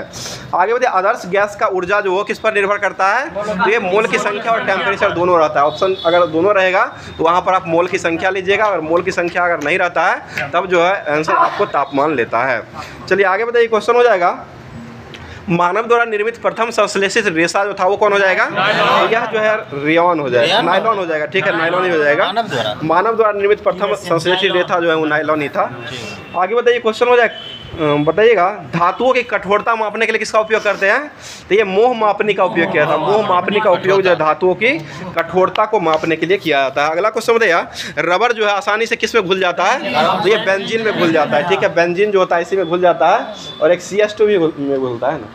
आगे बताइए आदर्श गैस का ऊर्जा जो वो किस पर निर्भर करता है? तो ये मोल की संख्या और टेम्परेचर दोनों रहता है। ऑप्शन अगर दोनों रहेगा तो वहाँ पर आप मोल की संख्या लीजिएगा। अगर मोल की संख्या अगर नहीं रहता है तब जो है आंसर आपको तापमान लेता है। चलिए आगे बताइए क्वेश्चन हो जाएगा मानव द्वारा निर्मित प्रथम संश्लेषित रेशा जो था वो कौन हो जाएगा? यह जो है रेयॉन हो जाएगा, नायलॉन हो जाएगा। ठीक है, नायलॉन ही हो जाएगा। मानव द्वारा निर्मित प्रथम संश्लेषित रेशा जो है वो नायलॉन ही था। आगे बताइए क्वेश्चन हो जाए बताइएगा धातुओं की कठोरता मापने के लिए किसका उपयोग करते हैं? तो ये मोह मापनी का उपयोग किया था। मोह मापनी का उपयोग जो है धातुओं की कठोरता को मापने के लिए किया जाता है। अगला क्वेश्चन बताइएगा रबर जो है आसानी से किस में घुल जाता है? तो ये बेंजीन में घुल जाता है। ठीक है, बेंजीन जो होता है इसी में घुल जाता है। और एक CH2 भी में घुलता है ना,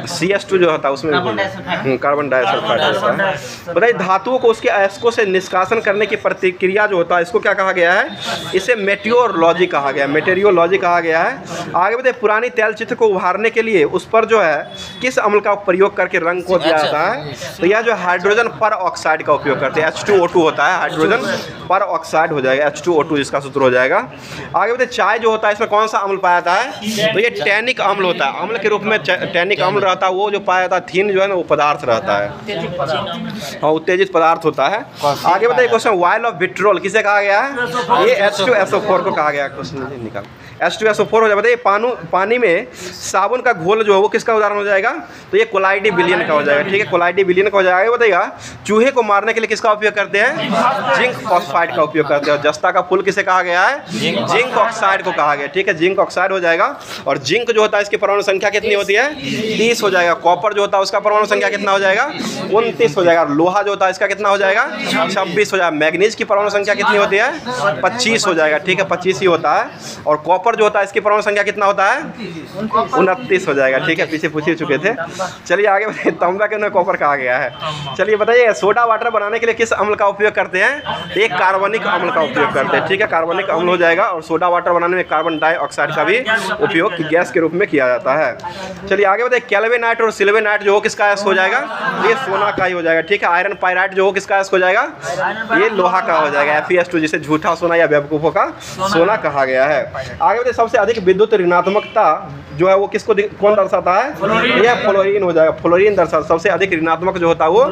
CS2 जो होता है उसमें कार्बन डाइसल्फाइड होता है। बताइए धातुओं को उसके अयस्कों से निष्कासन करने की प्रतिक्रिया जो होता है इसको क्या कहा गया है? इसे मेटेरियोलॉजी कहा गया है। मेटेरियोलॉजी कहा गया है। आगे बताइए पुरानी तैल चित्र को उभारने के लिए उस पर जो है किस अम्ल का प्रयोग करके रंग को दिया जाता है? तो यह जो हाइड्रोजन पर ऑक्साइड का उपयोग करते हैं। H2O2 होता है, हाइड्रोजन पर ऑक्साइड हो जाएगा, H2O2 इसका सूत्र हो जाएगा। आगे बताइए चाय जो होता है इसमें कौन सा अम्ल पाया जाता है? तो ये टैनिक अम्ल होता है। अम्ल के रूप में टैनिक अम्ल रहता है। वो जो पाया जाता है थीन जो है ना वो पदार्थ रहता है, हाँ उत्तेजित पदार्थ होता है। आगे बताइए क्वेश्चन वायल ऑफ विट्रोल किसे कहा गया है? ये H2SO4 को कहा गया। क्वेश्चन निकाल H2SO4 हो जाए। बताइए पानी में साबुन का घोल जो है वो किसका उदाहरण हो जाएगा? तो ये कोलाइडी बिलियन का हो जाएगा। ठीक है, कोलाइडी बिलियन का हो जाएगा। बताइएगा चूहे को मारने के लिए किसका उपयोग करते हैं? जिंक फॉस्फाइड का उपयोग करते हैं। और जस्ता का फूल किसे कहा गया है? जिंक ऑक्साइड को कहा गया। ठीक है, जिंक ऑक्साइड हो जाएगा। और जिंक जो होता है इसकी परमाणु संख्या कितनी होती है? 30 हो जाएगा। कॉपर जो होता है उसका परमाणु संख्या कितना हो जाएगा? 29 हो जाएगा। लोहा जो होता है इसका कितना हो जाएगा? 26 हो जाएगा। मैग्नीज की परमाणु संख्या कितनी होती है? 25 हो जाएगा। ठीक है, 25 ही होता है। और कॉपर जो होता है इसकी परमाणु संख्या कितना होता है? 29 हो जाएगा। ठीक है, पीछे पूछ ही चुके थे। चलिए आगे बताइए तांबा के अंदर कॉपर कहा गया है। चलिए बताइए सोडा वाटर बनाने के लिए किस अम्ल का उपयोग करते हैं? एक कार्बनिक अम्ल का उपयोग करते हैं। ठीक है, कार्बनिक अम्ल हो जाएगा। और सोडा वाटर बनाने में कार्बन डाइऑक्साइड का भी उपयोग गैस के रूप में किया जाता है। चलिए आगे बताइए कैल्विनाइट और सिल्वेनाइट जो हो किसका एस हो जाएगा? ये सोना का ही हो जाएगा। ठीक है, आयरन पाइराइट जो हो किसका एस हो जाएगा? ये लोहा का हो जाएगा। FeS2 जिसे झूठा सोना या बेवकूफों का सोना कहा गया है। आगे बताइए सबसे अधिक विद्युत ऋणात्मकता जो है वो किसको कौन दर्शाता है? यह फ्लोरीन हो जाएगा। फ्लोरीन दर्शाता सबसे अधिक ऋणात्मक जो होता है वो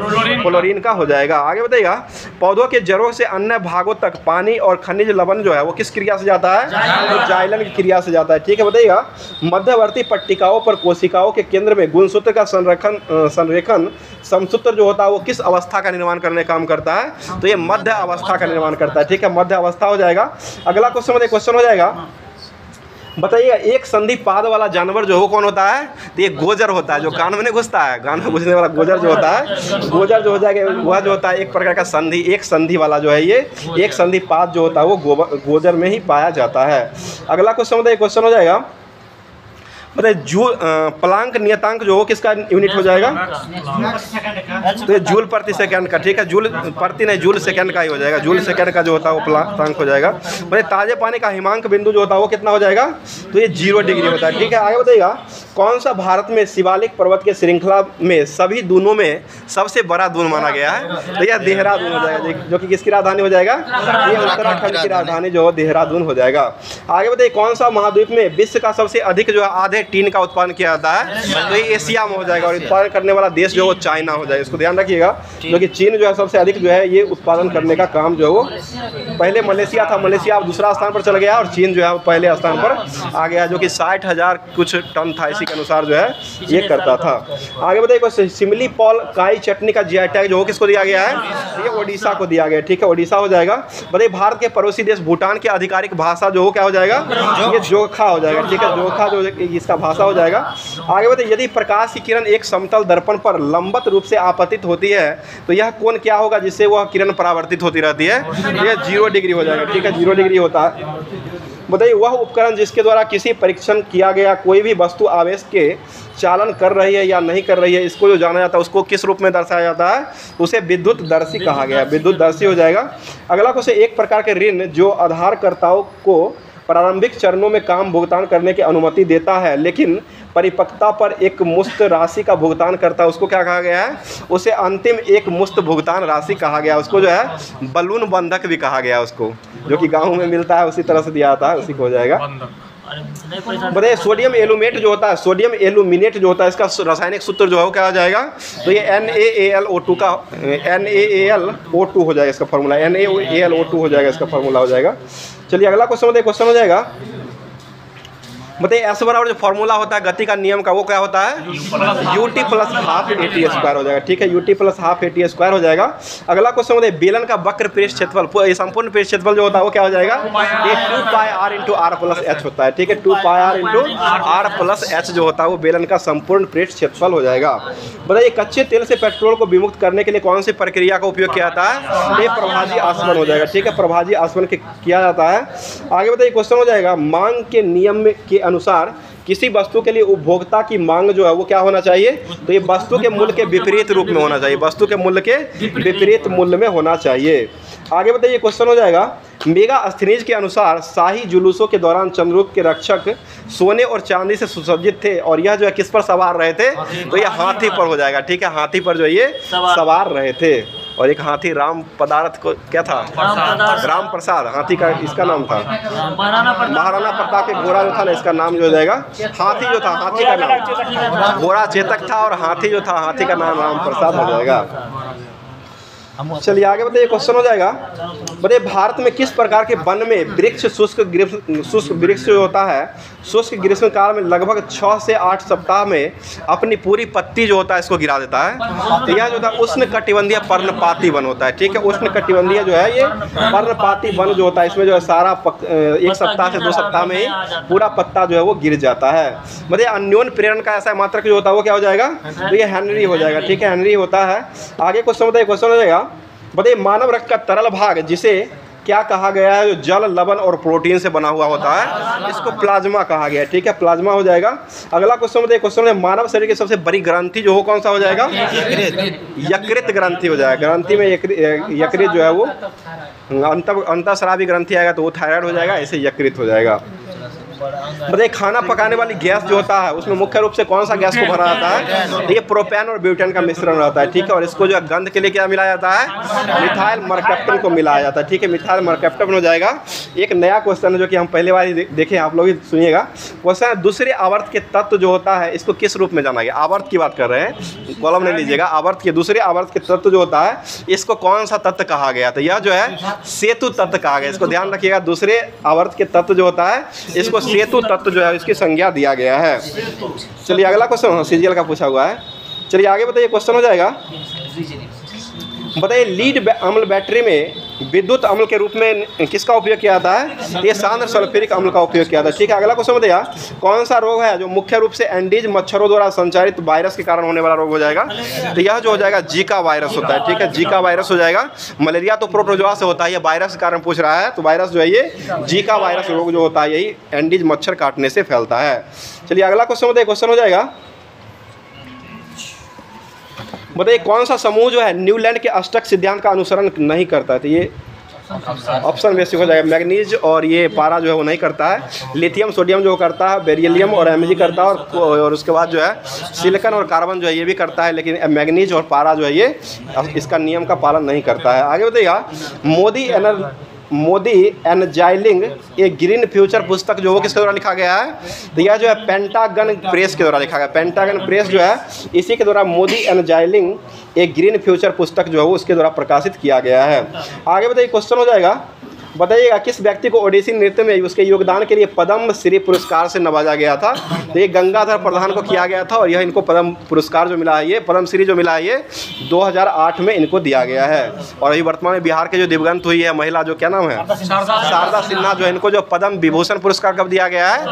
फ्लोरीन का हो जाएगा। आगे बताइएगा पौधों के जड़ों से अन्य भागों तक पानी और खनिज लवण जो है वो किस क्रिया से जाता है? तो जाइलन की क्रिया से जाता है। ठीक है, बताइएगा मध्यवर्ती पट्टिकाओं पर कोशिकाओं के केंद्र में गुणसूत्र का संरेखन समसूत्र जो होता है वो किस अवस्था का निर्माण करने का काम करता है? तो ये मध्य अवस्था का निर्माण करता है। ठीक है, मध्य अवस्था हो जाएगा। अगला क्वेश्चन हो जाएगा बताइए एक संधि पाद वाला जानवर जो है वो कौन होता है? तो ये गोजर होता है, जो कान में नहीं घुसता है, कान में घुसने वाला गोजर जो होता है, गोजर जो हो जाएगा वह जो होता है एक प्रकार का संधि, एक संधि वाला जो है ये एक संधि पाद जो होता है वो गोजर में ही पाया जाता है। अगला क्वेश्चन बताइए, क्वेश्चन हो जाएगा बताइए जूल प्लांक नियतांक जो हो किसका यूनिट हो जाएगा? तो ये जूल प्रति सेकंड का, ठीक है, जूल प्रति नहीं जूल सेकंड का ही हो जाएगा, जूल सेकंड का जो होता है वो प्लांक हो जाएगा। मतलब ताजे पानी का हिमांक बिंदु जो होता है वो कितना हो जाएगा? तो ये 0 डिग्री होता है, ठीक है। आगे बताइएगा कौन सा भारत में शिवालिक पर्वत के श्रृंखला में सभी दूनों में सबसे बड़ा दून माना गया है? तो यह देहरादून हो जाएगा, जो कि किसकी राजधानी हो जाएगा? ये उत्तराखंड की राजधानी जो देहरादून हो जाएगा। आगे बताइए कौन सा महाद्वीप में विश्व का सबसे अधिक जो है आधे टीन का उत्पादन किया जाता है? तो ये एशिया में हो जाएगा, और उत्पादन करने वाला देश जो है वो चाइना हो जाएगा, इसको ध्यान रखिएगा। जो कि चीन जो है सबसे अधिक जो है ये उत्पादन करने का काम जो है वो, पहले मलेशिया था, मलेशिया अब दूसरा स्थान पर चला गया, और चीन जो है पहले स्थान पर आ गया, जो कि 60,000 कुछ टन था, इसी के अनुसार जो है ये करता था। आगे बताइए सिमली पॉल काई चटनी का जीआई टैग जो हो किसको दिया गया है? ये ओडिशा को दिया गया, ठीक है, ओडिशा हो जाएगा। बताइए भारत के पड़ोसी देश भूटान की आधिकारिक भाषा जो हो क्या हो जाएगा? ये जोखा हो जाएगा, ठीक है, जोखा जो इसका भाषा हो जाएगा। आगे बताइए यदि प्रकाश की किरण एक समतल दर्पण पर लंबवत रूप से आपतित होती है तो यह कोण क्या होगा जिससे वह किरण परावर्तित होती रहती है? यह 0 डिग्री हो जाएगा, ठीक है, 0 डिग्री होता है। बताइए वह उपकरण जिसके द्वारा किसी परीक्षण किया गया कोई भी वस्तु आवेश के चालन कर रही है या नहीं कर रही है, इसको जो जाना जाता है उसको किस रूप में दर्शाया जाता है? उसे विद्युतदर्शी कहा गया, विद्युतदर्शी हो जाएगा। अगला क्वेश्चन एक प्रकार के ऋण जो आधारकर्ताओं को प्रारंभिक चरणों में काम भुगतान करने की अनुमति देता है लेकिन परिपक्वता पर एक मुश्त राशि का भुगतान करता है, उसको क्या कहा गया है? उसे अंतिम एक मुश्त भुगतान राशि कहा गया, उसको जो है बलून बंधक भी कहा गया, उसको जो कि गाँव में मिलता है उसी तरह से दिया जाता है, उसी को हो जाएगा। बताइए सोडियम एलुमेट जो होता है, सोडियम एलुमिनेट जो होता है इसका रासायनिक सूत्र जो है वो क्या हो जाएगा? तो ये NaAlO2 का NaAlO2 हो जाएगा इसका फॉर्मूला, NaAlO2 हो जाएगा इसका फॉर्मूला हो जाएगा। चलिए अगला क्वेश्चन बताइए, क्वेश्चन हो जाएगा बताइए एस बराबर जो फॉर्मूला होता है गति का नियम का वो क्या होता है? ut plus half AT square हो जाएगा, ठीक है, ut plus half AT square हो जाएगा। अगला क्वेश्चन बताइए बेलन का वक्र पृष्ठ क्षेत्रफल, संपूर्ण पृष्ठ क्षेत्रफल जो होता है वो क्या हो जाएगा? ये 2πr × r प्लस h होता है, ठीक है, 2πr × r प्लस h जो होता है वो बेलन का संपूर्ण पृष्ठ क्षेत्रफल हो जाएगा। बताइए कच्चे तेल से पेट्रोल को विमुक्त करने के लिए कौन सी प्रक्रिया का उपयोग किया जाता है? ये प्रभाजी आसवन हो जाएगा, ठीक है, प्रभाजी आसवन किया जाता है। आगे बताइए क्वेश्चन हो जाएगा मांग के नियम के अनुसार किसी वस्तु के लिए उपभोक्ता की मांग जो है वो क्या होना चाहिए? तो ये वस्तु के मूल्य के विपरीत रूप में होना चाहिए, वस्तु के मूल्य के विपरीत मूल्य में होना चाहिए। आगे बताइए क्वेश्चन हो जाएगा मेगास्थनीज के अनुसार शाही जुलूसों के दौरान चंद्रगुप्त के रक्षक सोने और चांदी से सुसज्जित थे और यह जो है किस पर सवार रहे थे? तो ये हाथी पर हो जाएगा, ठीक है, हाथी पर जो ये सवार रहे थे, और एक हाथी राम पदार्थ को क्या था? राम प्रसाद हाथी का इसका नाम था, महाराणा प्रताप के घोड़ा जो था ना इसका नाम जो हो जाएगा हाथी जो था, हाथी का नाम घोड़ा चेतक था और हाथी जो था हाथी का नाम राम प्रसाद हो जाएगा। चलिए आगे बताइए क्वेश्चन हो जाएगा बताइए भारत में किस प्रकार के वन में वृक्ष शुष्क वृक्ष जो होता है शुष्क ग्रीष्म काल में लगभग 6 से 8 सप्ताह में अपनी पूरी पत्ती जो होता है इसको गिरा देता है? तो यह जो होता है उष्ण कटिबंधीय पर्णपाती वन होता है, ठीक है, उष्ण कटिबंधीय जो है ये पर्णपाती वन जो होता है इसमें जो है सारा 1 सप्ताह से 2 सप्ताह में ही पूरा पत्ता जो है वो गिर जाता है। बताइए अन्योन्य प्रेरण का ऐसा मात्रक जो होता है वो क्या हो जाएगा? तो ये हेनरी हो जाएगा, ठीक है, हेनरी होता है। आगे क्वेश्चन बताइए, क्वेश्चन हो जाएगा बताइए मानव रक्त का तरल भाग जिसे क्या कहा गया है? जो जल लवण और प्रोटीन से बना हुआ होता है इसको प्लाज्मा कहा गया है, ठीक है, प्लाज्मा हो जाएगा। अगला क्वेश्चन बताइए, क्वेश्चन है मानव शरीर की सबसे बड़ी ग्रंथि जो हो कौन सा हो जाएगा? यकृत ग्रंथि हो जाएगा, ग्रंथि में यकृत जो है वो अंतःस्रावी ग्रंथि आएगा तो वो थायराइड हो जाएगा, ऐसे यकृत हो जाएगा। बताइए खाना पकाने वाली गैस जो होता है उसमें मुख्य रूप से कौन सा गैस को भरा जाता है? ये प्रोपेन और ब्यूटेन का मिश्रण रहता है, ठीक है, और इसको जो है गंध के लिए क्या मिलाया जाता है? मिथाइल मरकैप्टन को मिलाया जाता है, ठीक है, मिथाइल मरकैप्टन हो जाएगा। एक नया क्वेश्चन है जो कि हम पहले बार देखें, आप लोग सुनिएगा। क्वेश्चन है दूसरे आवर्त के तत्व जो होता है इसको किस रूप में जाना गया? आवर्त की बात कर रहे हैं, कॉलम नहीं लीजिएगा, आवर्त के दूसरे आवर्त के तत्व जो होता है इसको कौन सा तत्व कहा गया? तो यह जो है सेतु तत्व कहा गया, इसको ध्यान रखिएगा, दूसरे आवर्त के तत्व जो होता है इसको सेतु तत्व जो है इसकी संज्ञा दिया गया है। चलिए अगला क्वेश्चन सीजीएल का पूछा हुआ है। चलिए आगे बताइए क्वेश्चन हो जाएगा बताइए लीड अम्ल बैटरी में विद्युत अम्ल के रूप में किसका उपयोग किया जाता है? ये सांद्र सल्फ्यूरिक अम्ल का उपयोग किया जाता है। ठीक है, अगला क्वेश्चन बताइए, कौन सा रोग है जो मुख्य रूप से एंडीज मच्छरों द्वारा संचारित वायरस के कारण होने वाला रोग हो जाएगा? तो यह जो हो जाएगा जीका वायरस होता है। ठीक है, जीका वायरस हो जाएगा। मलेरिया तो प्रोटोजोआ से होता है, ये वायरस के कारण पूछ रहा है, तो वायरस जो है ये जीका वायरस रोग जो होता है यही एंडीज मच्छर काटने से फैलता है। चलिए अगला क्वेश्चन बताइए, क्वेश्चन हो जाएगा, बताइए कौन सा समूह जो है न्यूलैंड के अष्टक सिद्धांत का अनुसरण नहीं करता है? तो ये ऑप्शन बेसिक हो जाएगा, मैग्नीज और ये पारा जो है वो नहीं करता है। लिथियम सोडियम जो करता है, बेरिलियम और एमजी करता है, और उसके बाद जो है सिलिकॉन और कार्बन जो है ये भी करता है, लेकिन मैग्नीज और पारा जो है ये इसका नियम का पालन नहीं करता है। आगे बताइएगा, मोदी एनजाइलिंग एक ग्रीन फ्यूचर पुस्तक जो वो किसके द्वारा लिखा गया है? तो यह जो है पेंटागन प्रेस के द्वारा लिखा गया। पेंटागन प्रेस जो है इसी के द्वारा मोदी एनजाइलिंग एक ग्रीन फ्यूचर पुस्तक जो है वो उसके द्वारा प्रकाशित किया गया है। आगे बताइए, क्वेश्चन हो जाएगा, बताइएगा किस व्यक्ति को ओडिसी नृत्य में उसके योगदान के लिए पद्म श्री पुरस्कार से नवाजा गया था? तो ये गंगाधर प्रधान को किया गया था, और यह इनको पद्म पुरस्कार जो मिला है, ये पद्म श्री जो मिला है ये 2008 में इनको दिया गया है। और अभी वर्तमान में बिहार के जो दिवंगत हुई है महिला, जो क्या नाम है, शारदा सिन्हा, जो है इनको जो पद्म विभूषण पुरस्कार कब दिया गया है?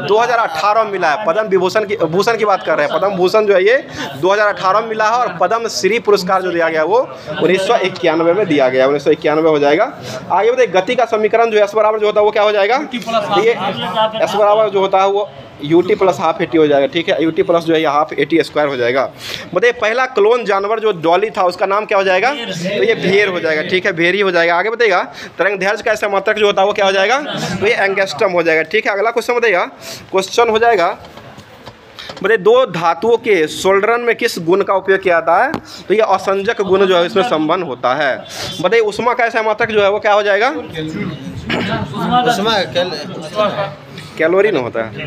2018 में मिला है। पद्म विभूषण की बात कर रहे हैं, पद्म भूषण जो है ये 2018 में मिला है, और पद्म श्री पुरस्कार जो दिया गया वो 1991 में दिया गया, 1991 हो जाएगा। आगे बताइए, गति का समीकरण जो एस बराबर जो होता है वो क्या हो जाएगा? ये एस बराबर जो होता है वो यूटी प्लस हाफ एटी हो जाएगा। ठीक है, यूटी प्लस जो है हाफ एटी स्क्वायर हो जाएगा। बताइए पहला क्लोन जानवर जो डॉली था उसका नाम क्या हो जाएगा? तो ये भेड़ हो जाएगा। ठीक है, भेड़ ही हो जाएगा। आगे बताइएगा, तरंग दैर्घ्य का ऐसा मात्रक जो होता है वो क्या हो जाएगा? तो ये एंगस्ट्रम हो जाएगा। ठीक है, अगला क्वेश्चन बताइएगा, क्वेश्चन हो जाएगा, बताइए दो धातुओं के सोल्डरन में किस गुण का उपयोग किया जाता है? तो ये असंजक गुण जो है इसमें संबंध होता है। बताइए उष्मा का ऐसा मात्रक जो है वो क्या हो जाएगा? कैलोरी नहीं होता है,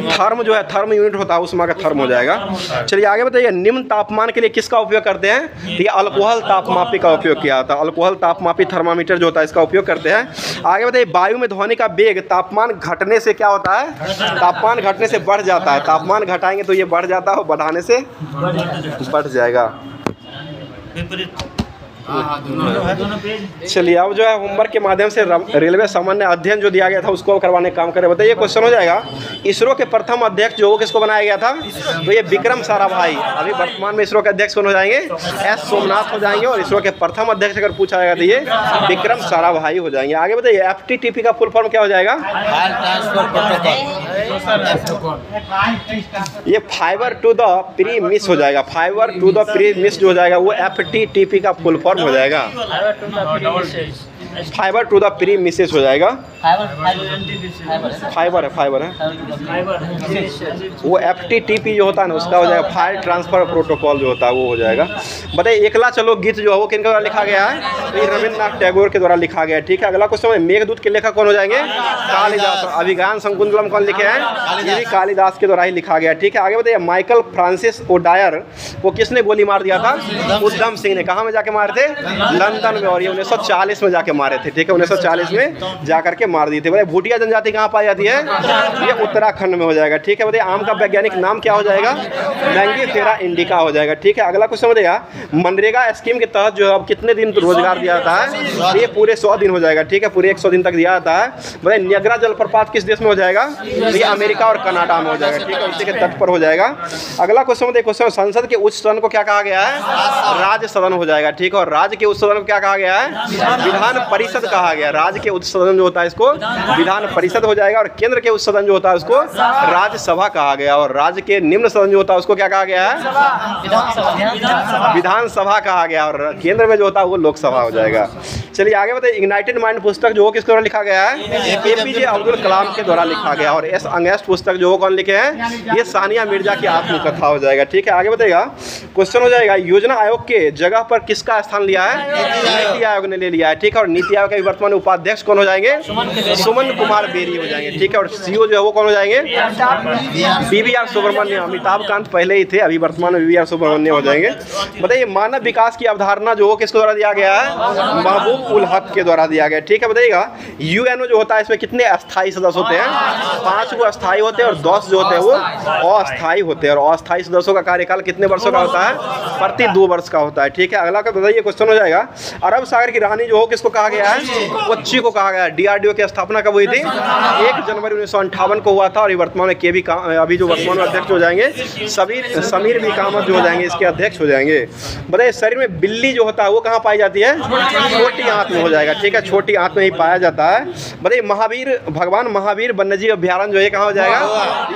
थर्म जो है, थर्म यूनिट होता है उष्मा का, थर्म हो जाएगा। चलिए आगे बताइए, निम्न तापमान के लिए किसका उपयोग करते हैं? तो ये अल्कोहल तापमापी का उपयोग किया जाता है। अल्कोहल तापमापी थर्मामीटर जो होता है इसका उपयोग करते हैं। आगे बताइए, वायु में ध्वनि का वेग तापमान घटने से क्या होता है? तापमान घटने से बढ़ जाता है। तापमान घटाएंगे तो ये बढ़ जाता है, बढ़ाने से बढ़ जाएगा। चलिए अब जो है होमवर्क के माध्यम से रेलवे सामान्य अध्ययन जो दिया गया था उसको करवाने का काम करें। बताइए क्वेश्चन हो जाएगा, इसरो के प्रथम अध्यक्ष जो वो किसको बनाया गया था? तो ये विक्रम साराभाई। अभी वर्तमान में इसरो के अध्यक्ष कौन हो जाएंगे? एस सोमनाथ हो जाएंगे, और इसरो के प्रथम अध्यक्ष अगर पूछा जाएगा तो ये विक्रम साराभाई हो जाएंगे। आगे बताइए, FTTP का फुल फॉर्म क्या हो जाएगा? ये fibre to the premise हो जाएगा। Fibre to the premise जो हो जाएगा वो FTTP का फुल फॉर्म हो जाएगा। Fibre to the premises हो जाएगा। फाइबर है वो FTTP जो होता है ना उसका हो जाएगा फाइल ट्रांसफर प्रोटोकॉल जो होता है वो हो जाएगा। बताइए एकला चलो गीत जो है वो किनके द्वारा लिखा गया है? तो ये रविन्द्रनाथ टैगोर के द्वारा लिखा गया है। ठीक है, अगला क्वेश्चन, मेघदूत के लेखक कौन हो जाएंगे? कालिदास। अभिज्ञान शकुंतलम कौन लिखे हैं? ये भी कालिदास के द्वारा ही लिखा गया। ठीक है, आगे बताइए, माइकल फ्रांसिस ओडायर को किसने गोली मार दिया था? उधम सिंह ने। कहाँ में जाके मारे थे? लंदन में, और ये 1940 में जाके मारे थे। ठीक है, 1940 में जाकर के मार दिए थे। बताइए भूटिया जनजाति कहाँ पाई जाती है? ये उत्तराखंड में हो जाएगा। ठीक है, बताइए आम का वैज्ञानिक नाम क्या हो जाएगा? मैंगीफेरा इंडिका हो जाएगा। ठीक है, अगला क्वेश्चन बताइएगा, मनरेगा स्कीम के तहत जो है अब कितने दिन रोजगार दिया जाता है? ये पूरे 100 दिन हो जाएगा। ठीक है, पूरे 100 दिन तक दिया जाता है। बताइए नियाग्रा जलप्रपात किस देश में हो जाएगा? ये अमेरिका और कनाडा में हो जाएगा। ठीक है, उसी के तट पर हो जाएगा। अगला क्वेश्चन बताइए, क्वेश्चन संसद के उच्च सदन को क्या कहा गया है? राज्य सदन हो जाएगा। ठीक है, और राज्य के उच्च सदन को क्या कहा गया है? विधान परिषद कहा गया। राज्य के उच्च सदन जो होता है इसको विधान परिषद हो जाएगा, और केंद्र के उच्च सदन जो होता है उसको राज्यसभा कहा गया, और राज्य के निम्न सदन जो होता है उसको क्या कहा गया है? विधानसभा कहा गया, और केंद्र में जो होता है वो लोकसभा हो जाएगा। चलिए आगे बताइए, इग्नाइटेड माइंड पुस्तक जो किसके द्वारा लिखा गया है? APJ अब्दुल कलाम के द्वारा लिखा गया, और एस अंगेस्ट पुस्तक जो कौन लिखे हैं? ये सानिया मिर्जा की आत्मकथा हो जाएगा। ठीक है, आगे बताइएगा, क्वेश्चन हो जाएगा, योजना आयोग के जगह पर किसका स्थान लिया है? नीति आयोग ने ले लिया है। ठीक है, और नीति आयोग के वर्तमान उपाध्यक्ष कौन हो जाएंगे? सुमन कुमार बेरी हो जाएंगे। ठीक है, और CEO जो है वो कौन हो जाएंगे? BVR सुब्रमण्यम। अमिताभ कांत पहले ही थे, अभी वर्तमान में BVR सुब्रमण्यम हो जाएंगे। बताइए मानव विकास की अवधारणा जो किसके द्वारा दिया गया है? महबूब उल हक के द्वारा दिया गया। ठीक है, बताइएगा यूएनओ जो होता है इसमें कितने अस्थायी सदस्य होते हैं? 5 वो अस्थायी होते हैं और 10 जो होते हैं वो अस्थायी होते हैं। और अस्थायी सदस्यों का कार्यकाल कितने वर्षों का होता है? प्रति 2 वर्ष का होता है। ठीक है, अगला का बताइए क्वेश्चन हो जाएगा, अरब सागर की रानी जो हो किसको कहा गया है? कोच्चि को कहा गया है। डीआरडीओ की स्थापना कब हुई थी? 1 जनवरी 1958 को हुआ था। और ये वर्तमान में के भी अभी जो वर्तमान में अध्यक्ष हो जाएंगे समीर भी कामत जो हो जाएंगे इसके अध्यक्ष हो जाएंगे। बताइए शरीर में बिल्ली जो होता है वो कहाँ पाई जाती है? छोटी आंत में हो जाएगा। ठीक है, छोटी आंत में ही पाया जाता है। बताइए भगवान महावीर वन्यजीव अभ्यारण्य जो है कहाँ हो जाएगा?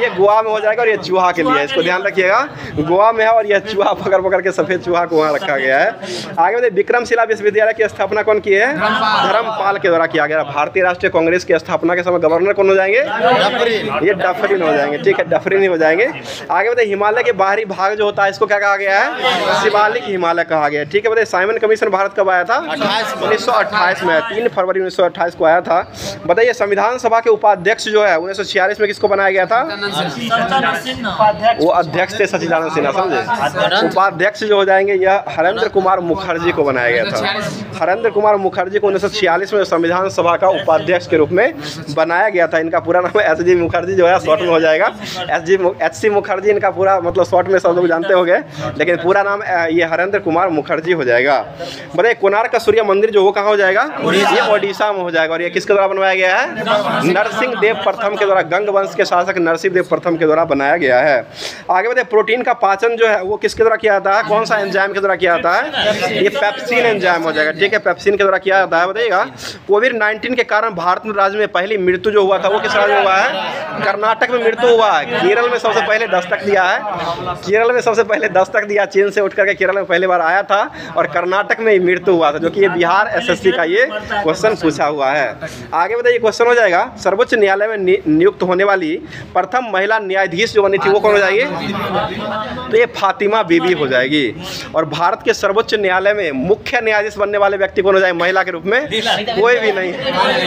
ये गोवा में हो जाएगा। और ये चूहा के लिए, इसको ध्यान रखिएगा, गोवा में है। और यह चूहा पकड़ के सफेद चूहा को वहाँ रखा गया है। आगे बताइए विक्रमशिला विश्वविद्यालय की स्थापना कौन की है? धर्मपाल के द्वारा किया गया। भारतीय राष्ट्रीय कांग्रेस की स्थापना के समय गवर्नर कौन हो जाएंगे? ये डफरिन हो जाएंगे। ठीक है, डफरिन ही हो जाएंगे। आगे बताइए हिमालय के बाहरी भाग जो होता है इसको क्या कहा गया है? शिवालिक हिमालय कहा गया है। ठीक है, बताइए साइमन कमीशन भारत कब आया था? 1928 में, 3 फरवरी 1928 को आया था। बताइए संविधान सभा के उपाध्यक्ष जो है 1946 में किसको बनाया गया था? वो अध्यक्ष थे सच्चिदानंद सिन्हा, समझे। उपाध्यक्ष जो हो जाएंगे यह हरेंद्र कुमार मुखर्जी को बनाया गया था। हरेंद्र कुमार मुखर्जी को 1946 में संविधान सभा का उपाध्यक्ष के रूप में बनाया गया था। इनका पूरा नाम एच जी मुखर्जी जो है शॉर्ट में हो जाएगा एच सी मुखर्जी, इनका पूरा मतलब शॉर्ट में सब लोग जानते होंगे, लेकिन पूरा नाम ये हरेंद्र कुमार मुखर्जी हो जाएगा। बताइए कोणार्क का सूर्य मंदिर जो वो कहाँ हो जाएगा? ये ओडिशा में हो जाएगा। और ये किसके द्वारा बनवाया गया है? नरसिंह देव प्रथम के द्वारा, गंग वंश के शासक नरसिंह देव प्रथम के द्वारा बनाया गया है। आगे बताइए प्रोटीन का पाचन जो है वो किसके द्वारा किया जाता है? कौन सा एंजाइम के द्वारा किया जाता है? ये पेप्सिन एंजाइम हो जाएगा। ठीक है, पेप्सिन के द्वारा किया जाता है। बताइएगा कोविड-19 के कारण भारत में राज्य में पहली मृत्यु जो हुआ था वो किस राज्य में हुआ है? कर्नाटक में मृत्यु हुआ है। केरल में सबसे पहले दस्तक दिया है, केरल में सबसे पहले दस्तक दिया, चीन से उठ करके केरल में पहली बार आया था। और कर्नाटक में मृत्यु हुआ था, जो कि ये बिहार एसएससी का ये क्वेश्चन पूछा हुआ है। आगे बताइए क्वेश्चन हो जाएगा सर्वोच्च न्यायालय में नियुक्त होने वाली प्रथम महिला न्यायाधीश जो बनी थी वो कौन हो जाएगी? तो ये फातिमा बीबी हो जाएगी। और भारत के सर्वोच्च न्यायालय में मुख्य न्यायाधीश बनने वाले व्यक्ति कौन हो जाएंगे महिला के रूप में? कोई भी नहीं,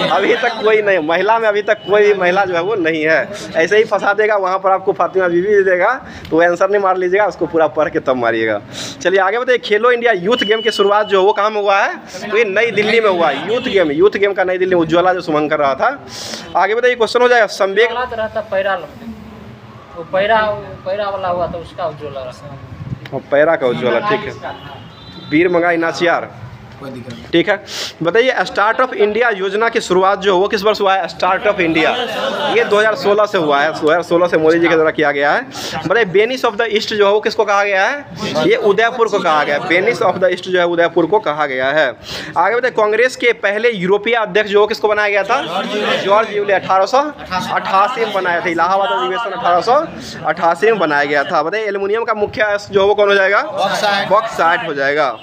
अभी तक कोई नहीं, महिला में अभी तक कोई महिला जो है वो नहीं है। ऐसे ही फंसा देगा, वहाँ पर आपको फातिमा बीबी दे देगा, तो आंसर नहीं मार लीजिएगा, उसको पूरा पढ़ के तब मारिएगा। चलिए आगे बताइए खेलो इंडिया यूथ गेम की शुरुआत जो वो कहाँ में हुआ है? तो ये नई दिल्ली में हुआ है। यूथ गेम का नई दिल्ली में उज्ज्वला जो शुभंकर रहा था। आगे बताइए क्वेश्चन हो जाएगा संवेग पैरा वाला हुआ था उसका उज्ज्वला, पैरा का उज्ज्वला। ठीक है, वीर मंगाई नाचियार। ठीक है, बताइए स्टार्टअप इंडिया योजना की शुरुआत जो वो किस वर्ष हुआ है? स्टार्टअप इंडिया ये 2016 से हुआ है। 2016 से मोदी जी के द्वारा किया गया है। बताइए बेनिस ऑफ द ईस्ट जो है वो किसको कहा गया है? ये उदयपुर को कहा गया है। बेनिस ऑफ द ईस्ट जो है उदयपुर को कहा गया है। आगे बताइए कांग्रेस के पहले यूरोपीय अध्यक्ष जो किसको बनाया गया था? जॉर्ज यूले 1888 में बनाया था। इलाहाबाद अधिवेशन 1888 में बनाया गया था। बताइए एल्युमिनियम का मुख्य जो वो कौन हो जाएगा? बॉक्साइट हो जाएगा।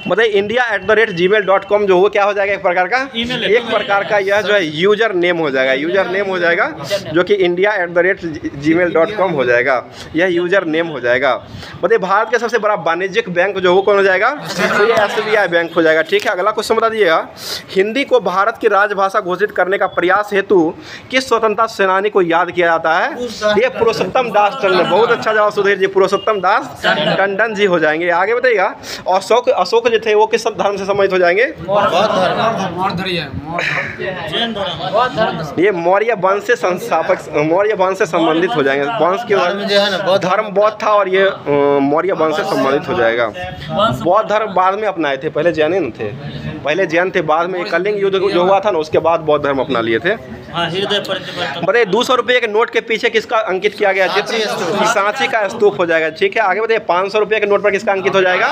बताइए india@gmail.com जो वो क्या हो जाएगा? एक प्रकार का यह जो है यूजर नेम हो जाएगा। यूजर नेम हो जाएगा जो कि india@gmail.com हो जाएगा। यह यूजर नेम हो जाएगा। बताइए भारत के सबसे बड़ा वाणिज्यिक बैंक जो वो कौन हो जाएगा? तो ये SBI बैंक हो जाएगा। ठीक है, अगला क्वेश्चन बता दीजिएगा हिंदी को भारत की राजभाषा घोषित करने का प्रयास हेतु किस स्वतंत्रता सेनानी को याद किया जाता है? ये पुरुषोत्तम दास टंडन। बहुत अच्छा जवाब सुधीर जी, पुरुषोत्तम दास टंडन जी हो जाएंगे। आगे बताइएगा अशोक जो थे वो किस धर्म से संबंधित हो जाएंगे? ये मौर्य वंश से संस्थापक, मौर्य वंश से संबंधित हो जाएंगे। वंश के धर्म बौद्ध था और ये मौर्य वंश से संबंधित हो जाएगा। बौद्ध धर्म बाद में अपनाए थे, पहले जैन थे, पहले जैन थे, बाद में कलिंग युद्ध जो हुआ था ना उसके बाद बौद्ध धर्म अपना लिए थे। बताइए 200 रुपये के नोट के पीछे किसका अंकित किया गया चित्र? सांची का स्तूप हो जाएगा। ठीक है, आगे बताइए 500 रुपये के नोट पर किसका अंकित हो जाएगा?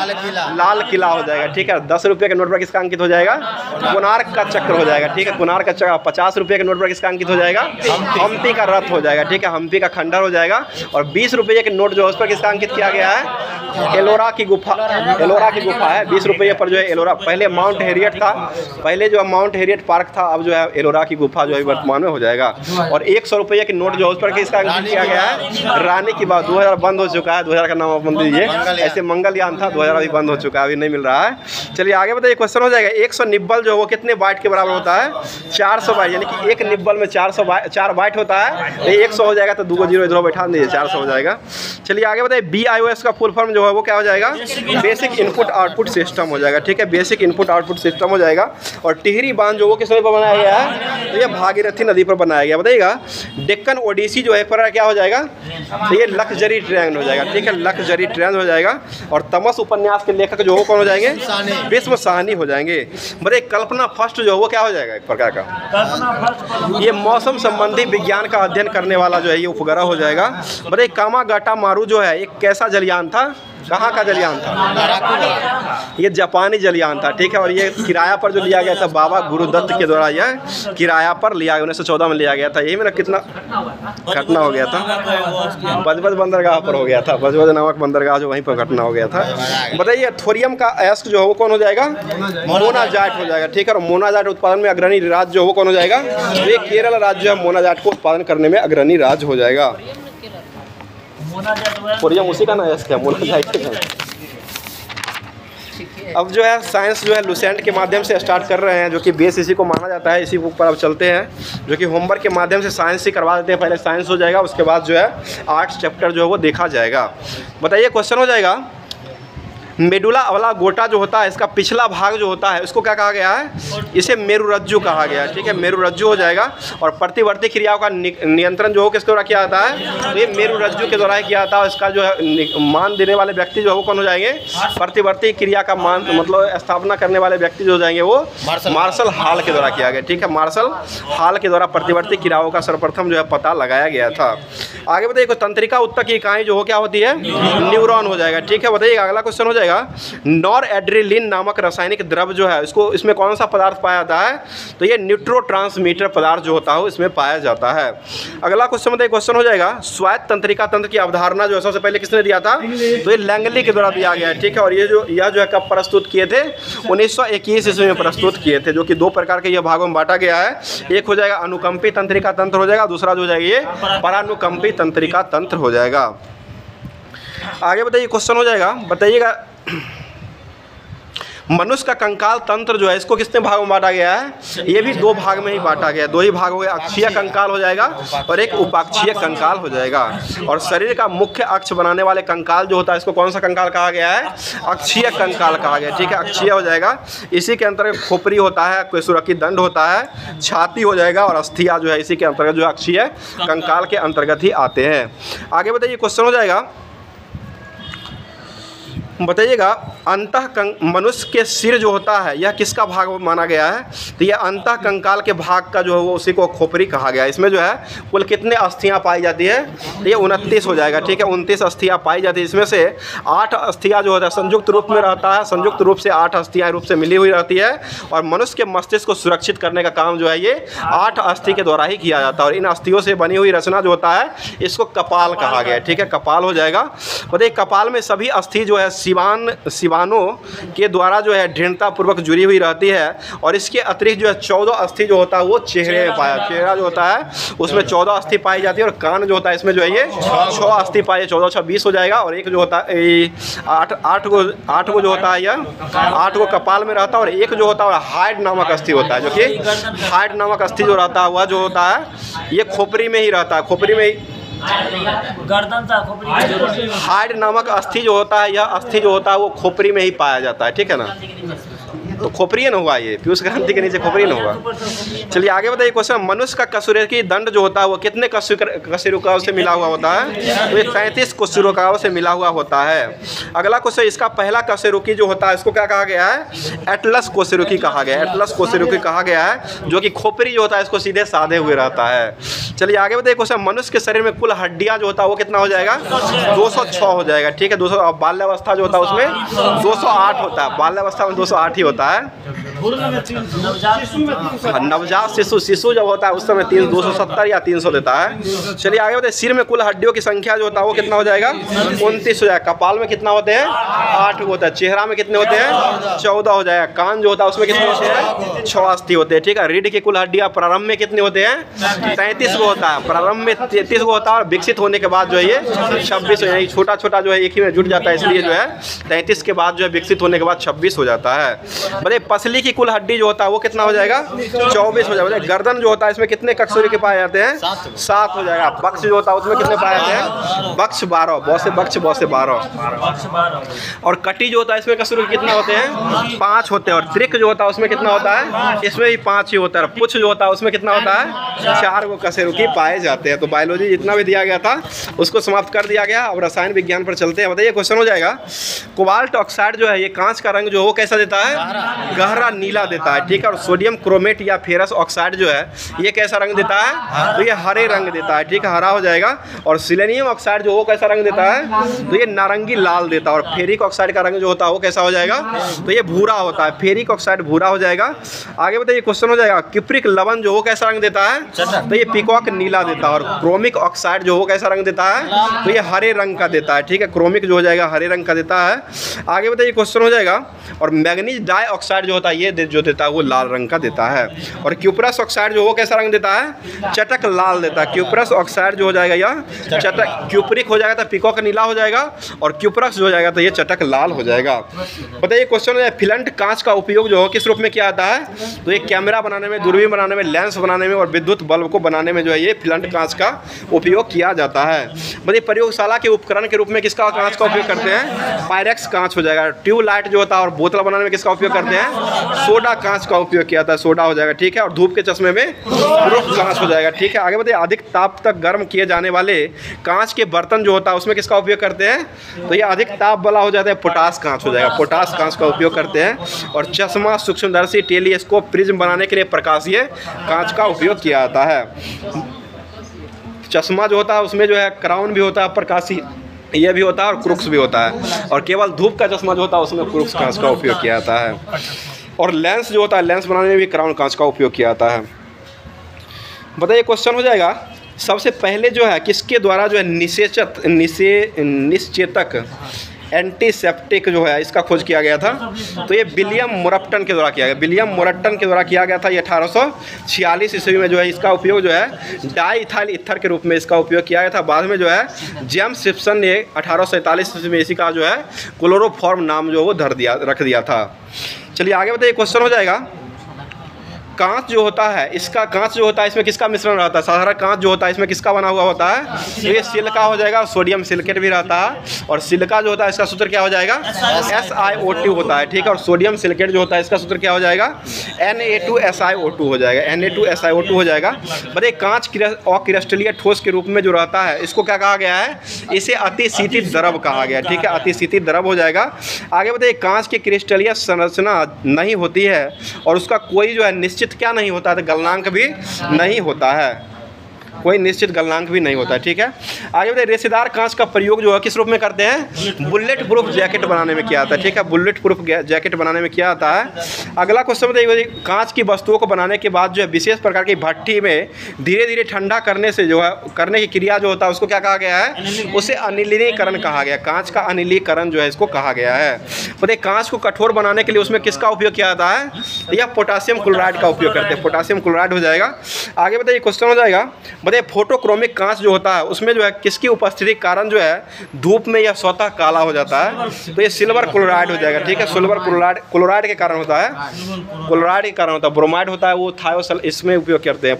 लाल किला हो जाएगा। ठीक है, 10 रुपये के नोट पर किसका अंकित हो जाएगा? कोणार्क का चक्र हो जाएगा। ठीक है, कोणार्क का चक्र। 50 रुपये के नोट पर किसका अंकित हो जाएगा? हम्पी का रथ हो जाएगा। ठीक है, हम्पी का खंडर हो जाएगा। और 20 रुपये के नोट जो है उस पर किसका अंकित किया गया है? एलोरा की गुफा, एलोरा की गुफा है। 20 रुपये पर जो है एलोरा, पहले माउंट हेरियट था, पहले जो माउंट हेरियट पार्क था, अब जो है एलोरा की गुफा जो है में हो जाएगा। और 100 रुपये की नोट जो है उस पर इसका अंकित किया गया है रानी की बात। 2000 बंद हो चुका है, 2000 का नाम आप बंद दीजिए। ऐसे मंगलयान था, 2000 अभी बंद हो चुका है, अभी नहीं मिल रहा है। चलिए आगे बताइए, क्वेश्चन हो जाएगा 100 निब्बल जो है वो कितने बाइट के बराबर होता है? 400 बाइट, यानी कि एक निब्बल में 4 बाइट होता है। तो 100 हो जाएगा तो 2 0 इधर बैठा दीजिए, 400 हो जाएगा। चलिए आगे बताइए, BIOS का फुल फॉर्म जो है वो क्या हो जाएगा? बेसिक इनपुट आउटपुट सिस्टम हो जाएगा। ठीक है, बेसिक इनपुट आउटपुट सिस्टम हो जाएगा। और टिहरी बांध जो वो किस नदी पर बनाया गया है? तो ये भागीरथी नदी पर बनाया गया। बताइएगा डेक्कन ओडिसी जो है पर क्या हो जाएगा? तो ये लक्जरी ट्रेन हो जाएगा। ठीक है, लक्जरी ट्रेन हो जाएगा। और तमस उपन्यास के लेखक जो वो कौन हो जाएंगे? विश्व साहनी हो जाएंगे। बताइए कल्पना फर्स्ट जो है वो क्या हो जाएगा? एक प्रकार का ये मौसम संबंधी विज्ञान का अध्ययन करने वाला जो है ये उपग्रह हो जाएगा। बताइए कामागाटा मारू जो है एक कैसा जलयान था? कहाँ का जलयान था? ये जापानी जलयान था। ठीक है, और ये किराया पर जो लिया गया था बाबा गुरुदत्त के द्वारा, यह किराया पर लिया 1914 में लिया गया था। यही में ना कितना घटना हो गया था? बजबज बंदरगाह पर हो गया था, बजबज नामक बंदरगाह जो वहीं पर घटना हो गया था। बताइए थोरियम का अयस्क जो है वो कौन हो जाएगा? मोनाजाइट हो जाएगा। ठीक है, और मोनाजाइट उत्पादन में अग्रणी राज्य जो वो कौन हो जाएगा? ये केरल राज्य है, मोनाजाइट को उत्पादन करने में अग्रणी राज्य हो जाएगा। थोरियम उसी का ना अयस्क है, मोनाजाइट का। अब जो है साइंस जो है लुसेंट के माध्यम से स्टार्ट कर रहे हैं, जो कि बेस इसी को माना जाता है। इसी बुक पर अब चलते हैं, जो कि होमवर्क के माध्यम से साइंस ही करवा देते हैं। पहले साइंस हो जाएगा, उसके बाद जो है आर्ट्स चैप्टर जो है वो देखा जाएगा। बताइए क्वेश्चन हो जाएगा, मेडुला अवलांगोटा जो होता है इसका पिछला भाग जो होता है उसको क्या कहा गया है? इसे मेरुरज्जु कहा गया है। ठीक है, मेरुरज्जु हो जाएगा। और प्रतिवर्ती क्रियाओं का नियंत्रण जो हो किसके द्वारा किया जाता है? तो ये मेरुरज्जु के द्वारा ही किया जाता है। इसका जो है मान देने वाले व्यक्ति जो है वो कौन हो जाएंगे? प्रतिवर्ती क्रिया का मान मतलब स्थापना करने वाले व्यक्ति जो हो जाएंगे वो मार्शल हॉल के द्वारा किया गया। ठीक है, मार्शल हॉल के द्वारा प्रतिवर्ती क्रियाओं का सर्वप्रथम जो है पता लगाया गया था। आगे बताइए तंत्रिका उत्तक की इकाई जो हो क्या होती है? न्यूरॉन हो जाएगा। ठीक है, बताइए अगला क्वेश्चन हो जाएगा, नॉरएड्रेनालिन नामक रासायनिक द्रव्य जो है इसको इसमें कौन सा पदार्थ पाया जाता है? तो ये न्यूरोट्रांसमीटर पदार्थ जो होता है इसमें पाया जाता है। अगला क्वेश्चन बताइए, क्वेश्चन हो जाएगा स्वायत्त तंत्रिका तंत्र की अवधारणा जो है सबसे पहले किसने दिया था? तो ये लैंगली के द्वारा दिया गया है। ठीक है, और यह जो है कब प्रस्तुत किए थे? 1921 ईस्वी में प्रस्तुत किए थे, जो कि 2 प्रकार के यह भागों में बांटा गया है। एक हो जाएगा अनुकंपी तंत्रिका तंत्र हो जाएगा, दूसरा जो हो जाएगा ये परानुकंपी तंत्रिका तंत्र हो जाएगा। आगे बताइए क्वेश्चन हो जाएगा, बताइएगा मनुष्य का कंकाल तंत्र जो है इसको कितने भागों में बांटा गया है? ये भी 2 भाग में ही बांटा गया है। 2 ही भाग हो गए, अक्षीय कंकाल हो जाएगा और एक उपाक्षीय कंकाल हो जाएगा। और शरीर का मुख्य अक्ष बनाने वाले कंकाल जो होता है इसको कौन सा कंकाल कहा गया है? अक्षीय कंकाल कहा गया। ठीक है, अक्षीय हो जाएगा। इसी के अंतर्गत खोपड़ी होता है, केशुरकी दंड होता है, छाती हो जाएगा और अस्थिया जो है इसी के अंतर्गत जो अक्षीय कंकाल के अंतर्गत ही आते हैं। आगे बताइए क्वेश्चन हो जाएगा, बताइएगा मनुष्य के सिर जो होता है यह किसका भाग माना गया है? तो यह अंतः कंकाल के भाग का जो है वो उसी को खोपड़ी कहा गया है। इसमें जो है कुल कितने अस्थियां पाई जाती है? तो ये 29 हो जाएगा। ठीक है, 29 अस्थियां पाई जाती है। इसमें से 8 अस्थियां जो होता है संयुक्त रूप में रहता है, संयुक्त रूप से 8 अस्थियां रूप से मिली हुई रहती है। और मनुष्य के मस्तिष्क को सुरक्षित करने का काम जो है ये 8 अस्थि के द्वारा ही किया जाता है। और इन अस्थियों से बनी हुई रचना जो होता है इसको कपाल कहा गया है। ठीक है, कपाल हो जाएगा। बताइए कपाल में सभी अस्थि जो है शिवानों के द्वारा जो है दृढ़तापूर्वक जुड़ी हुई रहती है। और इसके अतिरिक्त जो है 14 अस्थि जो होता है वो चेहरे में पाया, चेहरा जो होता है उसमें 14 अस्थि पाई जाती है। और कान जो होता है इसमें जो है ये 6 अस्थि पाई, 14 6 20 हो जाएगा। और एक जो होता है 8 को जो होता है यह 8 को कपाल में रहता है। और एक जो होता है हाइड नामक अस्थि होता है, जो कि हाइड नामक अस्थि जो रहता है वह जो होता है ये खोपड़ी में ही रहता है, खोपड़ी में ही गर्दन था खोपड़ी। हाइड नामक अस्थि जो होता है यह अस्थि जो होता है वो खोपड़ी में ही पाया जाता है। ठीक है ना, तो खोपड़ी न हुआ, ये पीयूष ग्रंथि के नीचे खोपड़ी न होगा। चलिए आगे बताइए क्वेश्चन, मनुष्य का कशेरुकी दंड जो होता है वो कितने कशेरुकाओं से मिला हुआ होता है? तो ये 33 कशेरुकाओं से मिला हुआ होता है। अगला क्वेश्चन, इसका पहला कशेरुकी जो होता है इसको क्या कहा गया है? एटलस कशेरुकी कहा गया है। एटलस कशेरुकी कहा गया है, जो कि खोपड़ी जो होता है इसको सीधे साधे हुए रहता है। चलिए आगे बताइए क्वेश्चन, मनुष्य के शरीर में कुल हड्डियां जो होता है वो कितना हो जाएगा? 206 हो जाएगा। ठीक है, 200। बाल्यावस्था जो होता है उसमें 208 होता है, बाल्यावस्था में 208 ही होता है। नवजात शिशु जब होता है उस समय 270 या 300 देता है। चलिए आगे बताइए, सिर में कुल हड्डियों की संख्या जो होता है वो कितना हो जाएगा? 29 हो जाएगा। कपाल में कितना होते हैं? 8 होता है। चेहरा में कितने होते हैं? 14 हो जाएगा। कान जो होता है उसमें कितने होते हैं? 86 होते हैं, ठीक है। रीढ़ की कुल हड्डियाँ प्रारंभ में कितने होते हैं? 33 को होता है। प्रारंभ में 33 को होता है और विकसित होने के बाद जो है ये 26 हो जाएगी। छोटा छोटा जो है एक ही में जुट जाता है, इसलिए जो है 33 के बाद जो है विकसित होने के बाद 26 हो जाता है। बताइए पसली की कुल हड्डी जो होता है वो कितना हो जाएगा? 24 हो जाएगा। गर्दन जो होता है इसमें कितने कक्षूरी के पाए जाते हैं? 7 हो जाएगा। बक्ष जो होता है उसमें कितने पाए जाते हैं? बक्ष 12, बहुत से बक्ष, बहुत से 12। और कटी जो होता है इसमें कसूर कितना होते हैं? 5 होते हैं। और त्रिक जो होता है उसमें कितना होता है? इसमें भी 5 ही होता है। पुच्छ जो होता है उसमें कितना होता है? 4 को कशेरुकी पाए जाते हैं। तो बायोलॉजी जितना भी दिया गया था उसको समाप्त कर दिया गया। अब रसायन विज्ञान पर चलते हैं। बताइए क्वेश्चन हो जाएगा, कोबाल्ट ऑक्साइड जो है ये कांच का रंग जो वो कैसा देता है? गहरा नीला देता है, ठीक है। और सोडियम क्रोमेट या फेरस ऑक्साइड जो है ये कैसा रंग देता है? तो ये हरे रंग देता है, ठीक है, हरा हो जाएगा। और सिलेनियम ऑक्साइड जो वो कैसा रंग देता है? तो ये नारंगी लाल देता है। और फेरिक ऑक्साइड का रंग जो होता है वो कैसा हो जाएगा? तो ये भूरा होता है। फेरिक ऑक्साइड भूरा हो जाएगा। आगे बताइए क्वेश्चन हो जाएगा, किप्रिक लवण जो वो कैसा रंग देता है? तो ये पीकॉक नीला देता है। और क्रोमिक ऑक्साइड जो वो कैसा रंग देता है? तो ये हरे रंग का देता है, ठीक है। क्रोमिक जो हो जाएगा हरे रंग का देता है। आगे बताइए क्वेश्चन हो जाएगा, और मैग्नीज डाइऑक्साइड जो होता है ये जो देता है वो लाल रंग का देता है। और क्यूपरस ऑक्साइड जो वो कैसा रंग देता है? चटक लाल देता है। क्यूपरस ऑक्साइड जो हो जाएगा यह चटक, क्यूपरिक हो जाएगा तो पीकॉक नीला हो जाएगा, और क्यूपरस जो हो जाएगा तो ये चटक लाल हो जाएगा। बताइए क्वेश्चन है, फिलंट कांच का उपयोग जो है किस रूप में किया जाता है? तो ये कैमरा बनाने में, दूरबीन बनाने में, लेंस बनाने में और विद्युत बल्ब को बनाने में जो है ये फिलंट कांच का उपयोग किया जाता है। बताइए प्रयोगशाला के उपकरण के रूप में किसका कांच का उपयोग करते हैं? पायरेक्स कांच हो जाएगा। ट्यूबलाइट जो होता है और बोतल बनाने में किसका उपयोग करते हैं? सोडा कांच का उपयोग किया जाता है, सोडा हो जाएगा, ठीक है। और धूप के चश्मे में प्रूफ कांच हो जाएगा, ठीक है। आगे बताइए अधिक ताप तक गर्म किए जाने वाले कांच के बर्तन जो होता है उसमें किसका उपयोग करते हैं? तो ये अधिक ताप वाला हो जाता है, पोटास कांच हो जाएगा, पोटास कांच का उपयोग करते हैं। और चश्मा, सूक्ष्मदर्शी, टेलीस्कोप, प्रिज्म बनाने के लिए प्रकाशीय कांच का उपयोग किया जाता है। चश्मा जो होता है उसमें जो है क्राउन भी होता है, प्रकाशी ये भी होता है, और क्रूक्स भी होता है। और केवल धूप का चश्मा जो होता है उसमें क्रूक्स कांच का उपयोग किया जाता है। और लेंस जो होता है, लेंस बनाने में भी क्राउन कांच का उपयोग किया जाता है। बताइए क्वेश्चन हो जाएगा, सबसे पहले जो है किसके द्वारा जो है निश्चेतक एंटीसेप्टिक जो है इसका खोज किया गया था? तो ये विलियम मोरप्टन के द्वारा किया गया। विलियम मोरप्टन के द्वारा किया गया था। ये 1846 ईस्वी में जो है इसका उपयोग जो है डाई इथाइल ईथर के रूप में इसका उपयोग किया गया था। बाद में जो है जेम्स सिप्सन ने 1847 ईस्वी में इसी का जो है क्लोरोफॉर्म नाम जो वो रख दिया था। चलिए आगे बताइए क्वेश्चन हो जाएगा, कांच जो होता है इसका, कांच जो होता है इसमें किसका मिश्रण रहता है? साधारण कांच जो होता है इसमें किसका बना हुआ होता है? तो ये सिलिका हो जाएगा। सोडियम सिलिकेट भी रहता है। और सिलिका जो होता है इसका सूत्र क्या हो जाएगा? SiO2 होता है, ठीक है। और सोडियम सिलिकेट जो होता है इसका सूत्र क्या हो जाएगा? Na2SiO2 हो जाएगा, Na2SiO2 हो जाएगा। बताइए कांच अक्रिस्टलीय ठोस के रूप में जो रहता है इसको क्या कहा गया है? इसे अतिशीतित द्रव कहा गया, ठीक है, अतिशीतित द्रव हो जाएगा। आगे बताइए कांच की क्रिस्टलीय संरचना नहीं होती है और उसका कोई जो है निश्चित क्या नहीं होता है? तो गलनांक भी नहीं होता है, कोई निश्चित गलनांक भी नहीं होता है, ठीक है। आगे बताइए रेशेदार कांच का प्रयोग जो है किस रूप में करते हैं? बुलेट प्रूफ जैकेट बनाने में किया जाता है, ठीक है। बुलेट प्रूफ जैकेट बनाने में किया जाता है। अगला क्वेश्चन बताइए, कांच की वस्तुओं को बनाने के बाद जो है विशेष प्रकार की भट्टी में धीरे धीरे ठंडा करने से जो है करने की क्रिया जो होता है उसको क्या कहा गया है? उसे अनिलीकरण कहा गया। कांच का अनिलीकरण जो है इसको कहा गया है। बताइए कांच को कठोर बनाने के लिए उसमें किसका उपयोग किया जाता है? या पोटासियम क्लोराइड का उपयोग करते हैं, पोटासियम क्लोराइड हो जाएगा। आगे बताइए क्वेश्चन हो जाएगा, बताइए फोटोक्रोमिक कांच जो होता है उसमें जो है किसकी उपस्थिति के कारण जो है धूप में यह स्वतः काला हो जाता है? तो ये सिल्वर क्लोराइड हो जाएगा, ठीक है। सिल्वर क्लोराइड के कारण होता है, क्लोराइड के कारण होता है। ब्रोमाइड होता है वो थायोसल, इसमें उपयोग करते हैं,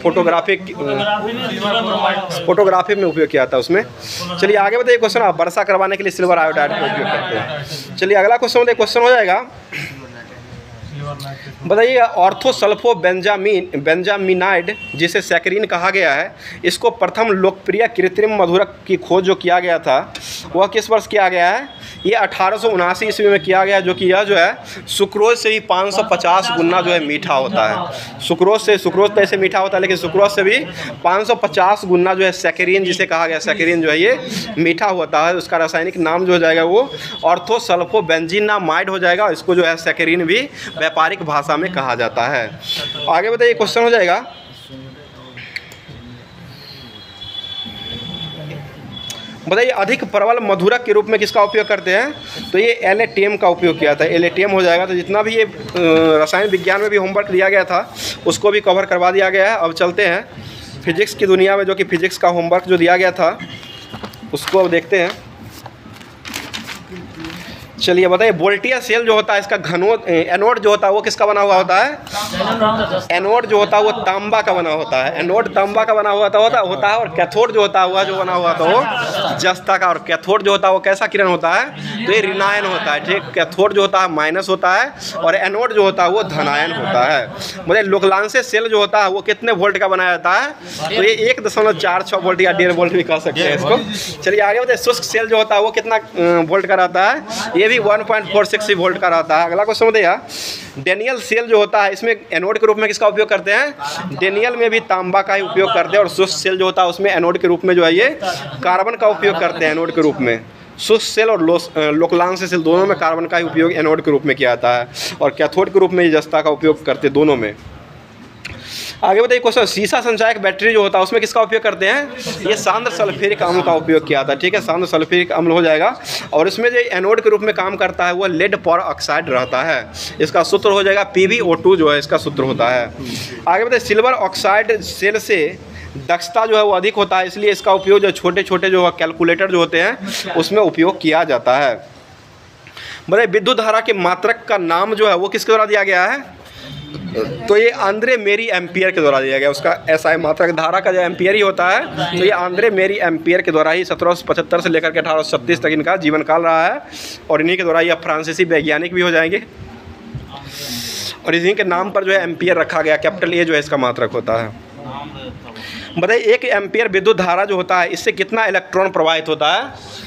फोटोग्राफी में उपयोग किया जाता है उसमें। चलिए आगे बताइए क्वेश्चन, वर्षा करवाने के लिए सिल्वर आयोडाइड का उपयोग करते हैं। चलिए अगला क्वेश्चन बताइए, क्वेश्चन हो जाएगा, बताइए ऑर्थोसल्फो बेंजामिनाइड जिसे सैकरीन कहा गया है, इसको प्रथम लोकप्रिय कृत्रिम मधुरक की खोज जो किया गया था वह किस वर्ष किया गया है? ये 1879 ईस्वी में किया गया, जो कि यह जो है सुक्रोज से भी 550 गुना जो है मीठा होता है। सुक्रोज तो ऐसे मीठा होता है, लेकिन सुक्रोज से भी 550 गुना जो है सैकरीन जिसे कहा गया, सैकरीन जो है ये मीठा होता है। उसका रासायनिक नाम जो हो जाएगा वो ऑर्थोसल्फो बेंजीनामाइड हो जाएगा। इसको जो है सैकरीन भी व्यापारिक भाषा में कहा जाता है। आगे बताइए क्वेश्चन हो जाएगा, बताइए अधिक प्रबल मधुरक के रूप में किसका उपयोग करते हैं? तो ये एलेटियम का उपयोग किया था, एलेटियम हो जाएगा। तो जितना भी ये रसायन विज्ञान में भी होमवर्क दिया गया था उसको भी कवर करवा दिया गया है। अब चलते हैं फिजिक्स की दुनिया में, जो कि फिजिक्स का होमवर्क जो दिया गया था उसको अब देखते हैं। चलिए बताइए वोल्टिया सेल जो होता है इसका एनोड जो होता है वो किसका बना हुआ होता है? एनोड जो होता है वो तांबा का बना होता है, एनोड तांबा का बना हुआ होता है। और कैथोड जो होता है जो बना हुआ था वो जस्ता का। और कैथोड जो होता है वो कैसा किरण होता है? तो ये ऋणायन होता है, ठीक। कैथोड जो होता है माइनस होता है और एनोड जो होता है वो धनायन होता है। मतलब लोकलांसे सेल जो होता है वो कितने वोल्ट का बनाया जाता है? तो ये 1.46 वोल्ट या 1.5 वोल्ट भी कह सकते हैं इसको। चलिए आगे बताइए शुष्क सेल जो होता है वो कितना वोल्ट का रहता है? ये भी 1.46 वोल्ट का रहता है। अगला क्वेश्चन बताइए डेनियल सेल जो होता है इसमें एनोड के रूप में किसका उपयोग करते हैं? डेनियल में भी तांबा का ही उपयोग करते हैं। और शुष्क सेल जो होता है उसमें एनोड के रूप में जो है ये कार्बन का उपयोग करते हैं एनोड के रूप में। शुष्क सेल और लोकलांश सेल दोनों में कार्बन का ही उपयोग एनोड के रूप में किया जाता है और कैथोड के रूप में जस्ता का उपयोग करते हैं दोनों में। आगे बताइए क्वेश्चन सीसा संचायक बैटरी जो होता है उसमें किसका उपयोग करते हैं? ये सांद्र सल्फ्यूरिक अम्ल का उपयोग किया था, ठीक है। सांद्र सल्फ्यूरिक अम्ल हो जाएगा। और इसमें जो एनोड के रूप में काम करता है वो लेड पर ऑक्साइड रहता है। इसका सूत्र हो जाएगा PbO2 जो है इसका सूत्र होता है। आगे बताइए सिल्वर ऑक्साइड सेल से दक्षता जो है वो अधिक होता है, इसलिए इसका उपयोग जो छोटे छोटे जो कैलकुलेटर जो होते हैं उसमें उपयोग किया जाता है। बताइए विद्युत धारा के मात्रक का नाम जो है वो किसके द्वारा दिया गया है? तो ये आंद्रे मेरी एम्पियर के द्वारा दिया गया। उसका ऐसा है मात्रक धारा का जो एम्पियर ही होता है, तो ये आंद्रे मेरी एम्पियर के द्वारा ही 1775 से लेकर के 1836 तक इनका जीवन काल रहा है। और इन्हीं के द्वारा ये फ्रांसीसी वैज्ञानिक भी हो जाएंगे। और इन्हीं के नाम पर जो है एम्पियर रखा गया, कैपिटल ए जो है इसका मात्रक होता है। बताइए 1 एम्पियर विद्युत धारा जो होता है इससे कितना इलेक्ट्रॉन प्रवाहित होता है?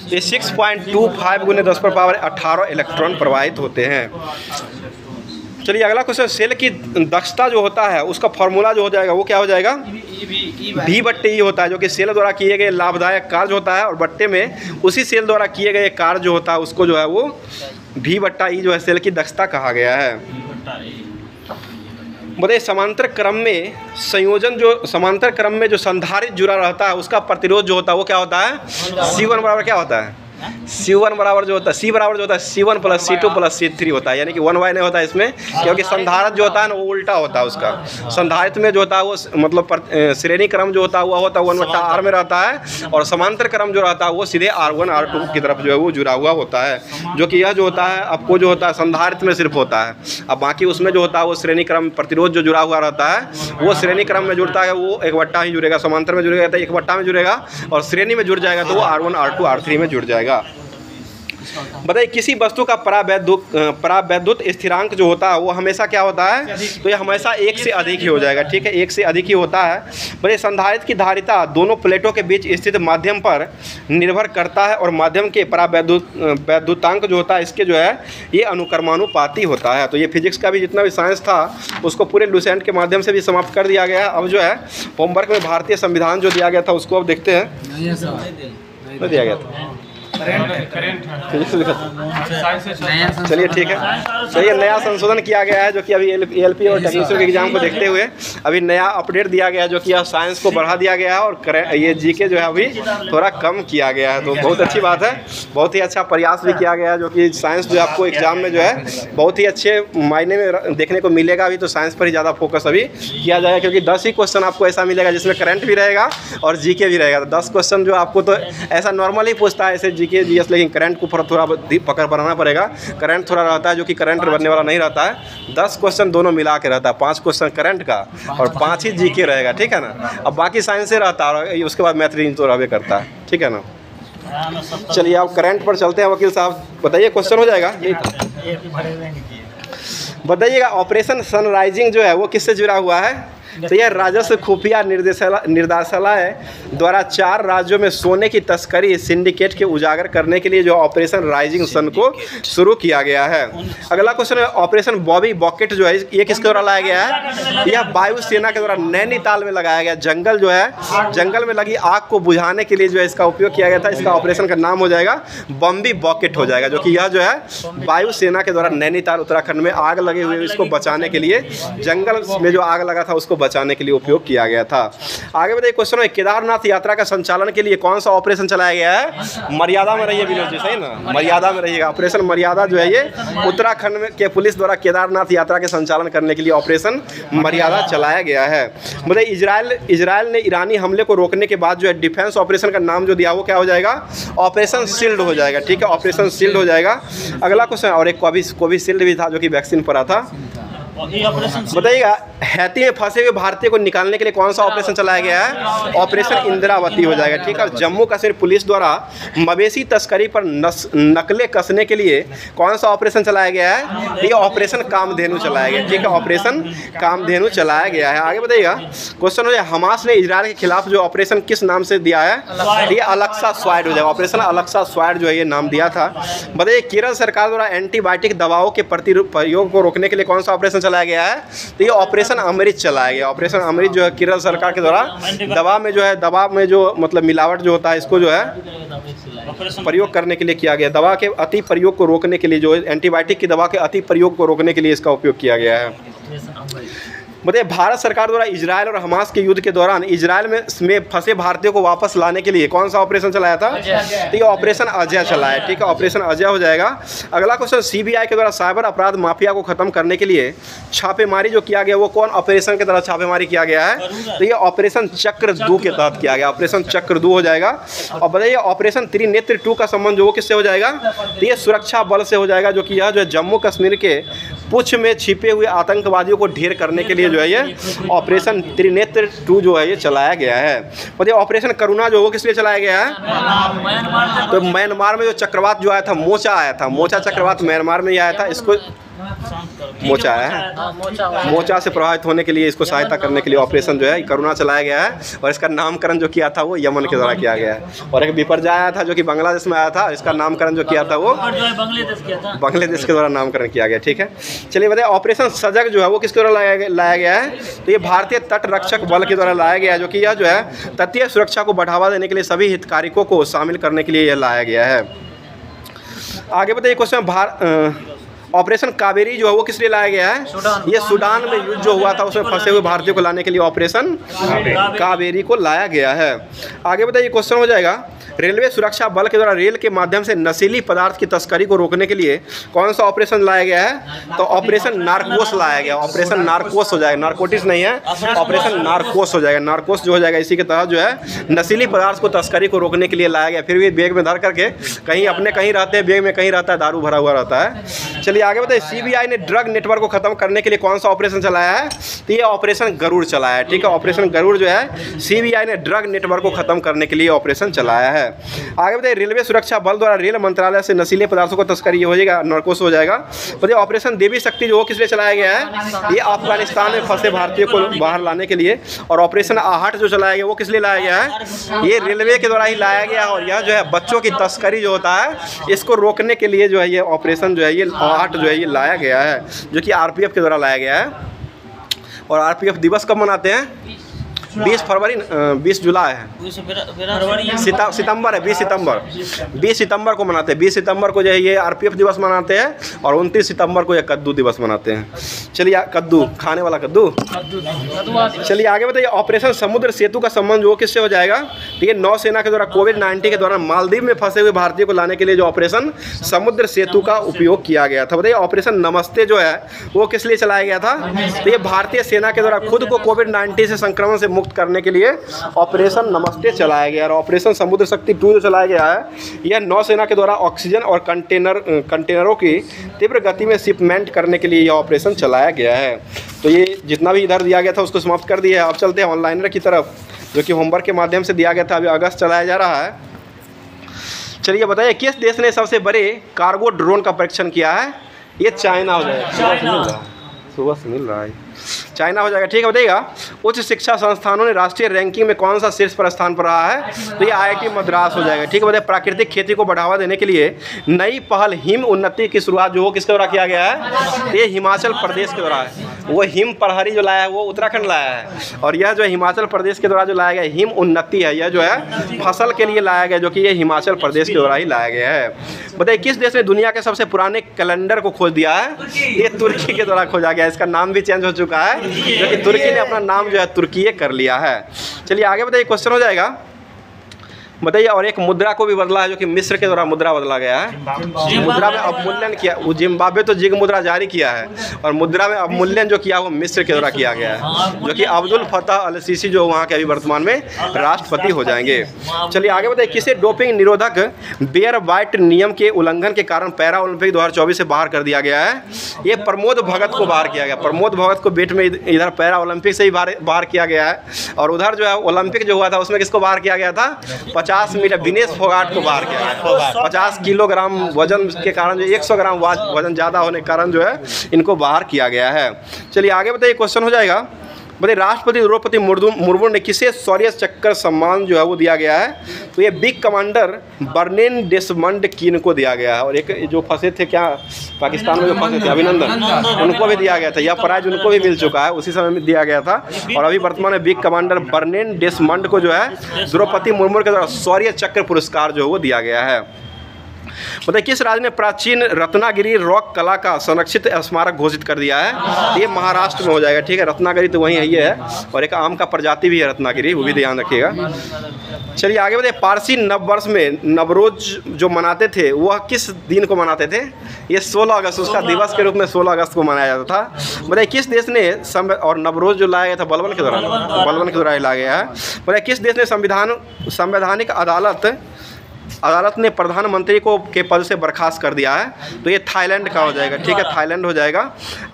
ये 6.25 × 10⁻18 इलेक्ट्रॉन प्रवाहित होते हैं। चलिए अगला क्वेश्चन सेल की दक्षता जो होता है उसका फॉर्मूला जो हो जाएगा वो क्या हो जाएगा? V/E होता है, जो कि सेल द्वारा किए गए लाभदायक कार्य होता है। और बट्टे में उसी सेल द्वारा किए गए कार्य जो होता है उसको जो है वो V/E जो है सेल की दक्षता कहा गया है। बताइए समांतर क्रम में समांतर क्रम में जो संधारित्र जुड़ा रहता है उसका प्रतिरोध जो होता है वो क्या होता है? C1 बराबर क्या होता है? C1 बराबर जो होता है C बराबर जो होता है C1 + C2 + C3 होता है। यानी कि 1y नहीं होता है इसमें, क्योंकि संधारित्र जो होता है ना वो उल्टा होता है उसका। संधारित्र में जो होता है वो मतलब श्रेणी क्रम जो होता है वो होता है 1/r में रहता है। और समांतर क्रम जो रहता है वो सीधे R1 R2 की तरफ जो है वो जुड़ा हुआ होता है। जो कि यह जो होता है आपको जो होता है संधारित्र में सिर्फ होता है। अब बाकी उसमें जो होता है वो श्रेणी क्रम प्रतिरोध जो जुड़ा हुआ रहता है वो श्रेणी क्रम में जुड़ता है वो 1/, ही जुड़ेगा। समांतर में जुड़ेगा तो 1/, में जुड़ेगा। और श्रेणी में जुड़ जाएगा तो वो R1 R2 R3 में जुड़ जाएगा। बताइए किसी वस्तु का परावैद्युत स्थिरांक जो होता है वो हमेशा क्या होता है? तो ये हमेशा 1 से अधिक ही हो जाएगा, ठीक है। 1 से अधिक ही होता है। बताइए संधारित्र की धारिता दोनों प्लेटों के बीच स्थित माध्यम पर निर्भर करता है। और माध्यम के परावैद्युतांक जो होता है इसके जो है ये अनुक्रमानुपाती होता है। तो ये फिजिक्स का भी जितना भी साइंस था उसको पूरे लुसेंट के माध्यम से भी समाप्त कर दिया गया। अब जो है होमवर्क में भारतीय संविधान जो दिया गया था उसको अब देखते हैं। नहीं दिया गया था, चलिए ठीक है। चलिए नया संशोधन किया गया है जो कि अभी एलपी और टेक्नीशियन के एग्जाम को देखते हुए अभी नया अपडेट दिया गया है, जो कि यह साइंस को बढ़ा दिया गया है और ये जीके जो है अभी थोड़ा कम किया गया है। तो बहुत अच्छी बात है, बहुत ही अच्छा प्रयास भी किया गया है। जो कि साइंस जो आपको एग्जाम में जो है बहुत ही अच्छे मायने में देखने को मिलेगा। अभी तो साइंस पर ही ज़्यादा फोकस अभी किया जाएगा, क्योंकि 10 ही क्वेश्चन आपको ऐसा मिलेगा जिसमें करंट भी रहेगा और जीके भी रहेगा। तो 10 क्वेश्चन जो आपको तो ऐसा नॉर्मली पूछता है ऐसे जीके जीएस, लेकिन करंट को थोड़ा पकड़ बनाना पड़ेगा। करंट थोड़ा रहता है जो कि करंट बनने वाला नहीं रहता है। 10 क्वेश्चन दोनों मिला के रहता है, 5 क्वेश्चन करंट का और 5 ही जीके रहेगा, ठीक है ना। अब बाकी साइंस से रहता है और उसके बाद मैथ रीजनिंग तो रहबे करता है, ठीक है ना। चलिए आप करंट पर चलते हैं। वकील साहब बताइए क्वेश्चन हो जाएगा यही था। बताइएगा ऑपरेशन सनराइजिंग जो है वो किससे जुड़ा हुआ है? तो यह राजस्व खुफिया निर्देशालय द्वारा 4 राज्यों में सोने की तस्करी सिंडिकेट के उजागर करने के लिए जो ऑपरेशन राइजिंग सन को शुरू किया गया है। अगला क्वेश्चन है ऑपरेशन बॉबी बॉकेट जो है ये किसके द्वारा लाया गया है? यह वायुसेना के द्वारा नैनीताल में लगाया गया। जंगल जो है, जंगल में लगी आग को बुझाने के लिए जो है इसका उपयोग किया गया था। इसका ऑपरेशन का नाम हो जाएगा बॉम्बी बॉकेट हो जाएगा, जो कि यह जो है वायुसेना के द्वारा नैनीताल उत्तराखंड में आग लगे हुए इसको बचाने के लिए, जंगल में जो आग लगा था उसको बचाने के लिए उपयोग किया गया था। आगे बताइए क्वेश्चन है, केदारनाथ यात्रा का संचालन के लिए कौन सा ऑपरेशन चलाया गया है? मर्यादा में रहिए विनोद जी, सही ना, मर्यादा में रहिएगा। ऑपरेशन मर्यादा जो है ये उत्तराखंड में के पुलिस द्वारा केदारनाथ यात्रा के संचालन करने के लिए ऑपरेशन मर्यादा चलाया गया है। मतलब इजराइल ने ईरानी हमले को रोकने के बाद जो है डिफेंस ऑपरेशन का नाम जो दिया वो क्या हो जाएगा? ऑपरेशन शील्ड हो जाएगा। ठीक है, ऑपरेशन शील्ड हो जाएगा। अगला क्वेश्चन, और एक कोविशील्ड भी था जो कि वैक्सीन पर था। बताइएगा, हैती में फंसे हुए भारतीय को निकालने के लिए कौन सा ऑपरेशन चलाया गया है? ऑपरेशन इंदिरावती हो जाएगा। ठीक है, जम्मू कश्मीर पुलिस द्वारा मवेशी तस्करी पर नकलें कसने के लिए कौन सा ऑपरेशन चलाया गया है? ये ऑपरेशन कामधेनु चलाया गया। ठीक है, ऑपरेशन कामधेनु चलाया गया है। आगे बताइएगा क्वेश्चन हो जाए, हमास ने इजराइल के खिलाफ जो ऑपरेशन किस नाम से दिया है? ये अलक्सा स्वाइड हो जाएगा। ऑपरेशन अलक्सा स्वाइड जो है ये नाम दिया था। बताइए, केरल सरकार द्वारा एंटीबायोटिक दवाओं के प्रयोग को रोकने के लिए कौन सा ऑपरेशन चलाया गया है? तो ये ऑपरेशन अमृत चलाया गया। ऑपरेशन अमृत जो है केरल सरकार के द्वारा दवा में जो मतलब मिलावट जो होता है इसको जो है प्रयोग करने के लिए किया गया। दवा के अति प्रयोग को रोकने के लिए, जो एंटीबायोटिक की दवा के अति प्रयोग को रोकने के लिए इसका उपयोग किया गया है। बताइए, भारत सरकार द्वारा इजराइल और हमास के युद्ध के दौरान इजराइल में फंसे भारतीयों को वापस लाने के लिए कौन सा ऑपरेशन चलाया था? तो ये ऑपरेशन अजय चलाया। ठीक है, ऑपरेशन अजय हो जाएगा। अगला क्वेश्चन, सीबीआई के द्वारा साइबर अपराध माफिया को खत्म करने के लिए छापेमारी जो किया गया वो कौन ऑपरेशन के तहत छापेमारी किया गया है? तो ये ऑपरेशन चक्रदू के तहत किया गया। ऑपरेशन चक्रदू हो जाएगा। और बताइए, ऑपरेशन त्रिनेत्र 2 का संबंध जो वो किससे हो जाएगा? तो ये सुरक्षा बल से हो जाएगा, जो कि यह जो है जम्मू कश्मीर के पुंछ में छिपे हुए आतंकवादियों को ढेर करने के लिए जो है ये ऑपरेशन त्रिनेत्र 2 जो है ये चलाया गया है। बताइए, ऑपरेशन करुणा जो वो किस लिए चलाया गया है? तो म्यांमार में जो चक्रवात जो आया था, मोचा आया था, मोचा चक्रवात म्यांमार में ही आया था। इसको मोचा है, मोचा से प्रभावित होने के लिए इसको सहायता करने के लिए ऑपरेशन जो है करुणा चलाया गया है। और इसका नामकरण जो किया था वो यमन के द्वारा किया गया है। और एक बिपरजॉय आया था जो कि बांग्लादेश में आया था, इसका नामकरण जो किया था वो बांग्लादेश के द्वारा नामकरण किया गया। ठीक है, चलिए बताइए, ऑपरेशन सजग जो है वो किसके द्वारा लाया गया है? तो ये भारतीय तट रक्षक बल के द्वारा लाया गया है, जो कि यह जो है तटीय सुरक्षा को बढ़ावा देने के लिए सभी हितधारकों को शामिल करने के लिए यह लाया गया है। आगे बताइए क्वेश्चन, ऑपरेशन कावेरी जो है वो किस लिए लाया गया है? ये सूडान में युद्ध जो हुआ था उसमें फंसे हुए भारतीयों को लाने के लिए ऑपरेशन कावेरी को लाया गया है। आगे बताइए क्वेश्चन हो जाएगा, रेलवे सुरक्षा बल के द्वारा रेल के माध्यम से नशीली पदार्थ की तस्करी को रोकने के लिए कौन सा ऑपरेशन लाया गया है? तो ऑपरेशन नार्कोस लाया गया। ऑपरेशन नार्कोस हो जाएगा, नार्कोटिक्स नहीं है, ऑपरेशन नार्कोस हो जाएगा। नार्कोस जो हो जाएगा इसी के तहत जो है नशीली पदार्थ को तस्करी को रोकने के लिए लाया गया। फिर भी बैग में धर करके कहीं अपने कहीं रहते हैं, बैग में कहीं रहता है, दारू भरा हुआ रहता है। चलिए आगे बताइए, सीबीआई ने ड्रग नेटवर्क को खत्म करने के लिए कौन सा ऑपरेशन चलाया है? तो ये ऑपरेशन गरुड़ चलाया है। ठीक है, ऑपरेशन गरुड़ जो है सीबीआई ने ड्रग नेटवर्क को खत्म करने के लिए ऑपरेशन चलाया है। आगे बताइए, रेलवे सुरक्षा बल द्वारा रेल मंत्रालय से नशीले पदार्थों को तस्करी हो जाएगा, नार्कोस हो जाएगा। बताइए, ऑपरेशन देवी शक्ति जो किस लिए चलाया गया है? ये अफगानिस्तान में फंसे भारतीयों को बाहर लाने के लिए। और ऑपरेशन आहट जो चलाया गया वो किस लिए लाया गया है? ये रेलवे के द्वारा ही लाया गया। और यह जो है बच्चों की तस्करी जो होता है इसको रोकने के लिए जो है ये ऑपरेशन जो है ये आहट जो है ये लाया गया है, जो कि आरपीएफ के द्वारा लाया गया है। और आरपीएफ दिवस कब मनाते हैं? 20 फरवरी 20 जुलाई है, सितंबर है, 20 सितंबर को मनाते हैं। 20 सितंबर को जो है ये आरपीएफ दिवस मनाते हैं। और 29 सितंबर को ये कद्दू दिवस मनाते हैं। चलिए, कद्दू खाने वाला कद्दू। चलिए आगे बताइए, ऑपरेशन समुद्र सेतु का संबंध वो किससे हो जाएगा? ठीक है, नौसेना के द्वारा कोविड-19 के दौरान मालदीव में फंसे हुए भारतीयों को लाने के लिए जो ऑपरेशन समुद्र सेतु का उपयोग किया गया था। बताइए, ऑपरेशन नमस्ते जो है वो किस लिए चलाया गया था? तो ये भारतीय सेना के द्वारा खुद को कोविड-19 से संक्रमण से मुक्त करने के लिए ऑपरेशन नमस्ते चलाया गया। और ऑपरेशन समुद्र शक्ति 2 जो चलाया गया है यह नौसेना के द्वारा ऑक्सीजन और कंटेनरों की तीव्र गति में शिपमेंट करने के लिए यह ऑपरेशन चलाया गया है। तो ये जितना भी इधर दिया गया था उसको समाप्त कर दिया है। अब चलते हैं ऑनलाइनर की तरफ, जो कि होमवर्क के माध्यम से दिया गया था, अभी अगस्त चलाया जा रहा है। चलिए बताइए, किस देश ने सबसे बड़े कार्गो ड्रोन का परीक्षण किया है? ये चाइना हो जाएगा। सुबह से मिल रहा है, चाइना हो जाएगा। ठीक है, बताइएगा, उच्च शिक्षा संस्थानों ने राष्ट्रीय रैंकिंग में कौन सा शीर्ष पर स्थान पर रहा है? तो ये आईआईटी मद्रास हो जाएगा। ठीक है, बताइए, प्राकृतिक खेती को बढ़ावा देने के लिए नई पहल हिम उन्नति की शुरुआत जो किसके द्वारा किया गया है? ये हिमाचल प्रदेश के द्वारा है। वो हिम प्रहरी जो लाया है वो उत्तराखंड लाया है। और यह जो है हिमाचल प्रदेश के द्वारा जो लाया गया हिम उन्नति है, यह जो है फसल के लिए लाया गया, जो कि ये हिमाचल प्रदेश के द्वारा ही लाया गया है। बताइए, किस देश ने दुनिया के सबसे पुराने कैलेंडर को खोज दिया है? ये तुर्की के द्वारा खोजा गया। इसका नाम भी चेंज हो चुका है, जो कि तुर्की ने अपना नाम जो है तुर्कीये कर लिया है। चलिए आगे बताइए, क्वेश्चन हो जाएगा, बताइए। और एक मुद्रा को भी बदला है, जो कि मिस्र के द्वारा मुद्रा बदला गया है। मुद्रा में अवमूल्यन किया, जिम्बाब्वे तो जिग मुद्रा जारी किया है, और मुद्रा में अवमूल्यन जो किया वो मिस्र के द्वारा किया गया है, जो कि अब्दुल फतह अल सीसी जो वहाँ के अभी वर्तमान में राष्ट्रपति हो जाएंगे। चलिए आगे बताइए, किसे डोपिंग निरोधक बेयर वाइट नियम के उल्लंघन के कारण पैरा ओलंपिक 2024 से बाहर कर दिया गया है? ये प्रमोद भगत को बाहर किया गया। प्रमोद भगत को बीच में इधर पैरा ओलंपिक से ही बाहर किया गया है, और उधर जो है ओलंपिक जो हुआ था उसमें किसको बाहर किया गया था? 50 मीटर विनेश फोगाट को बाहर किया गया। 50 किलोग्राम वजन के कारण, जो 100 ग्राम वजन ज़्यादा होने के कारण जो है इनको बाहर किया गया है। चलिए आगे बताइए, क्वेश्चन हो जाएगा, बताइए। राष्ट्रपति द्रौपदी मुर्मू ने किसे शौर्य चक्र सम्मान जो है वो दिया गया है? तो ये बिग कमांडर बर्निन डेसमंड कीन को दिया गया है, और एक जो फंसे थे क्या पाकिस्तान में जो फंसे थे अभिनंदन, उनको भी दिया गया था। यह प्राइज उनको भी मिल चुका है, उसी समय में दिया गया था। और अभी वर्तमान में बिग कमांडर बर्निन डेसमंड को जो है द्रौपदी मुर्मू के द्वारा शौर्य चक्र पुरस्कार जो है वो दिया गया है। बताइए, किस राज्य ने प्राचीन रत्नागिरी रॉक कला का संरक्षित स्मारक घोषित कर दिया है? ये महाराष्ट्र में हो जाएगा, ठीक है। रत्नागिरी तो वहीं है, और एक आम का प्रजाति भी है रत्नागिरी, वो भी ध्यान रखिएगा। चलिए आगे बताइए, पारसी नववर्ष में नवरोज जो मनाते थे वह किस दिन को मनाते थे? ये 16 अगस्त, उसका दिवस के रूप में 16 अगस्त को मनाया जाता था। बताइए, किस देश ने और नवरोज जो लाया गया था बलबन के दौरान, बलबन के दौरान लाया गया है। बताइए, किस देश ने संवैधानिक अदालत ने प्रधानमंत्री को के पद से बर्खास्त कर दिया है? तो ये थाईलैंड का हो जाएगा, ठीक है, थाईलैंड हो जाएगा।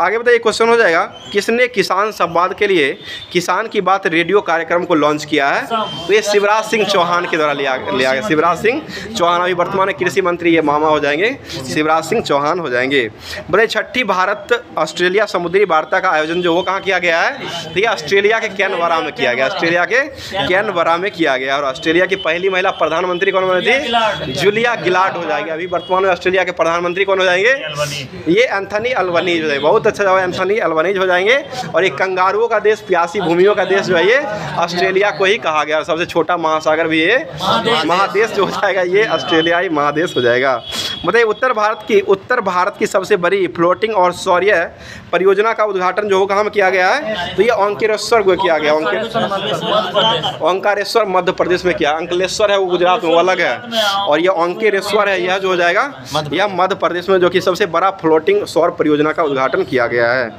आगे बताइए, क्वेश्चन हो जाएगा, किसने किसान संवाद के लिए किसान की बात रेडियो कार्यक्रम को लॉन्च किया है? तो ये शिवराज सिंह चौहान के द्वारा लिया गया। शिवराज सिंह चौहान अभी वर्तमान में कृषि मंत्री, ये मामा हो जाएंगे, शिवराज सिंह चौहान हो जाएंगे। बताइए, छठी भारत ऑस्ट्रेलिया समुद्री वार्ता का आयोजन जो वो कहाँ किया गया है? तो ये ऑस्ट्रेलिया के कैनबरा में किया गया, ऑस्ट्रेलिया के कैनबरा में किया गया। और ऑस्ट्रेलिया की पहली महिला प्रधानमंत्री कौन बनी थी? जूलिया गिलार्ड हो जाएगी। अभी वर्तमान में ऑस्ट्रेलिया के प्रधानमंत्री कौन हो जाएंगे? ये एंथनी अल्बनीज हो जाएंगे। बहुत अच्छा जवाब, एंथनी अल्बनीज हो जाएंगे। और ये कंगारुओं का देश, प्यासी भूमियों का देश जो है ये ऑस्ट्रेलिया को ही कहा गया। सबसे छोटा महासागर भी ये महादेश जो हो जाएगा ये ऑस्ट्रेलियाई महादेश हो जाएगा। बताइए, उत्तर भारत की सबसे बड़ी फ्लोटिंग और सौर्य परियोजना का उद्घाटन जो हो कहाँ में किया गया है? तो ये ओंकारेश्वर को किया गया। ओंकारेश्वर मध्य प्रदेश में किया। अंकलेश्वर है वो गुजरात में, वो अलग है, और यह ओंकारेश्वर है, यह जो हो जाएगा यह मध्य प्रदेश में, जो कि सबसे बड़ा फ्लोटिंग सौर परियोजना का उद्घाटन किया गया है।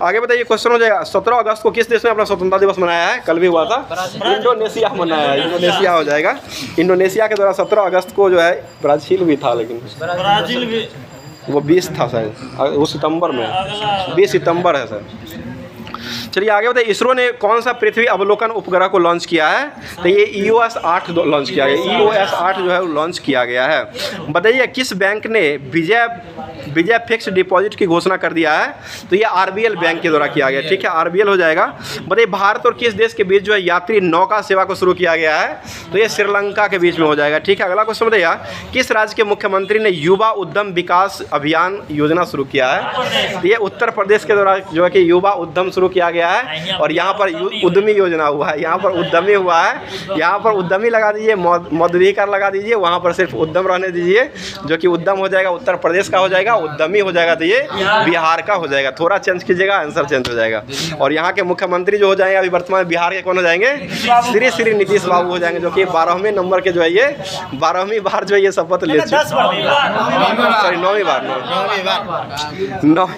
आगे बताइए, क्वेश्चन हो जाएगा, 17 अगस्त को किस देश ने अपना स्वतंत्रता दिवस मनाया है? कल भी हुआ था, इंडोनेशिया मनाया है, इंडोनेशिया हो जाएगा। इंडोनेशिया के द्वारा 17 अगस्त को जो है, ब्राज़ील भी था लेकिन ब्राज़ील भी वो 20 था शायद, वो सितंबर में, 20 सितंबर है सर। चलिए आगे बताइए, इसरो ने कौन सा पृथ्वी अवलोकन उपग्रह को लॉन्च किया है? तो ये EOS 8 लॉन्च किया गया। EOS 8 जो है वो लॉन्च किया गया है। बताइए, किस बैंक ने विजय फिक्स डिपॉजिट की घोषणा कर दिया है? तो ये RBL बैंक के द्वारा किया गया, ठीक है, RBL हो जाएगा। बताइए, भारत और किस देश के बीच जो है यात्री नौका सेवा को शुरू किया गया है? तो ये श्रीलंका के बीच में हो जाएगा, ठीक है। अगला क्वेश्चन बताइए, किस राज्य के मुख्यमंत्री ने युवा उद्यम विकास अभियान योजना शुरू किया है? तो ये उत्तर प्रदेश के द्वारा जो है कि युवा उद्यम शुरू किया गया है, और यहाँ पर उद्यमी योजना हुआ है, यहाँ पर उद्यमी हुआ है। यहाँ पर उद्यमी लगा दीजिए, मौद्रिकीकरण लगा दीजिए, वहाँ पर सिर्फ उद्यम रहने दीजिए, जो कि उद्यम हो जाएगा उत्तर प्रदेश का हो जाएगा, उद्यमी हो जाएगा तो ये बिहार का हो जाएगा। थोड़ा चेंज कीजिएगा, आंसर चेंज हो जाएगा। और यहाँ के मुख्यमंत्री जो हो जाएंगे अभी वर्तमान में बिहार के कौन हो जाएंगे? श्री नीतीश बाबू हो जाएंगे, जो कि 12वें नंबर के जो है ये 12वीं बार जो है ये शपथ ले चुके, सॉरी 9वीं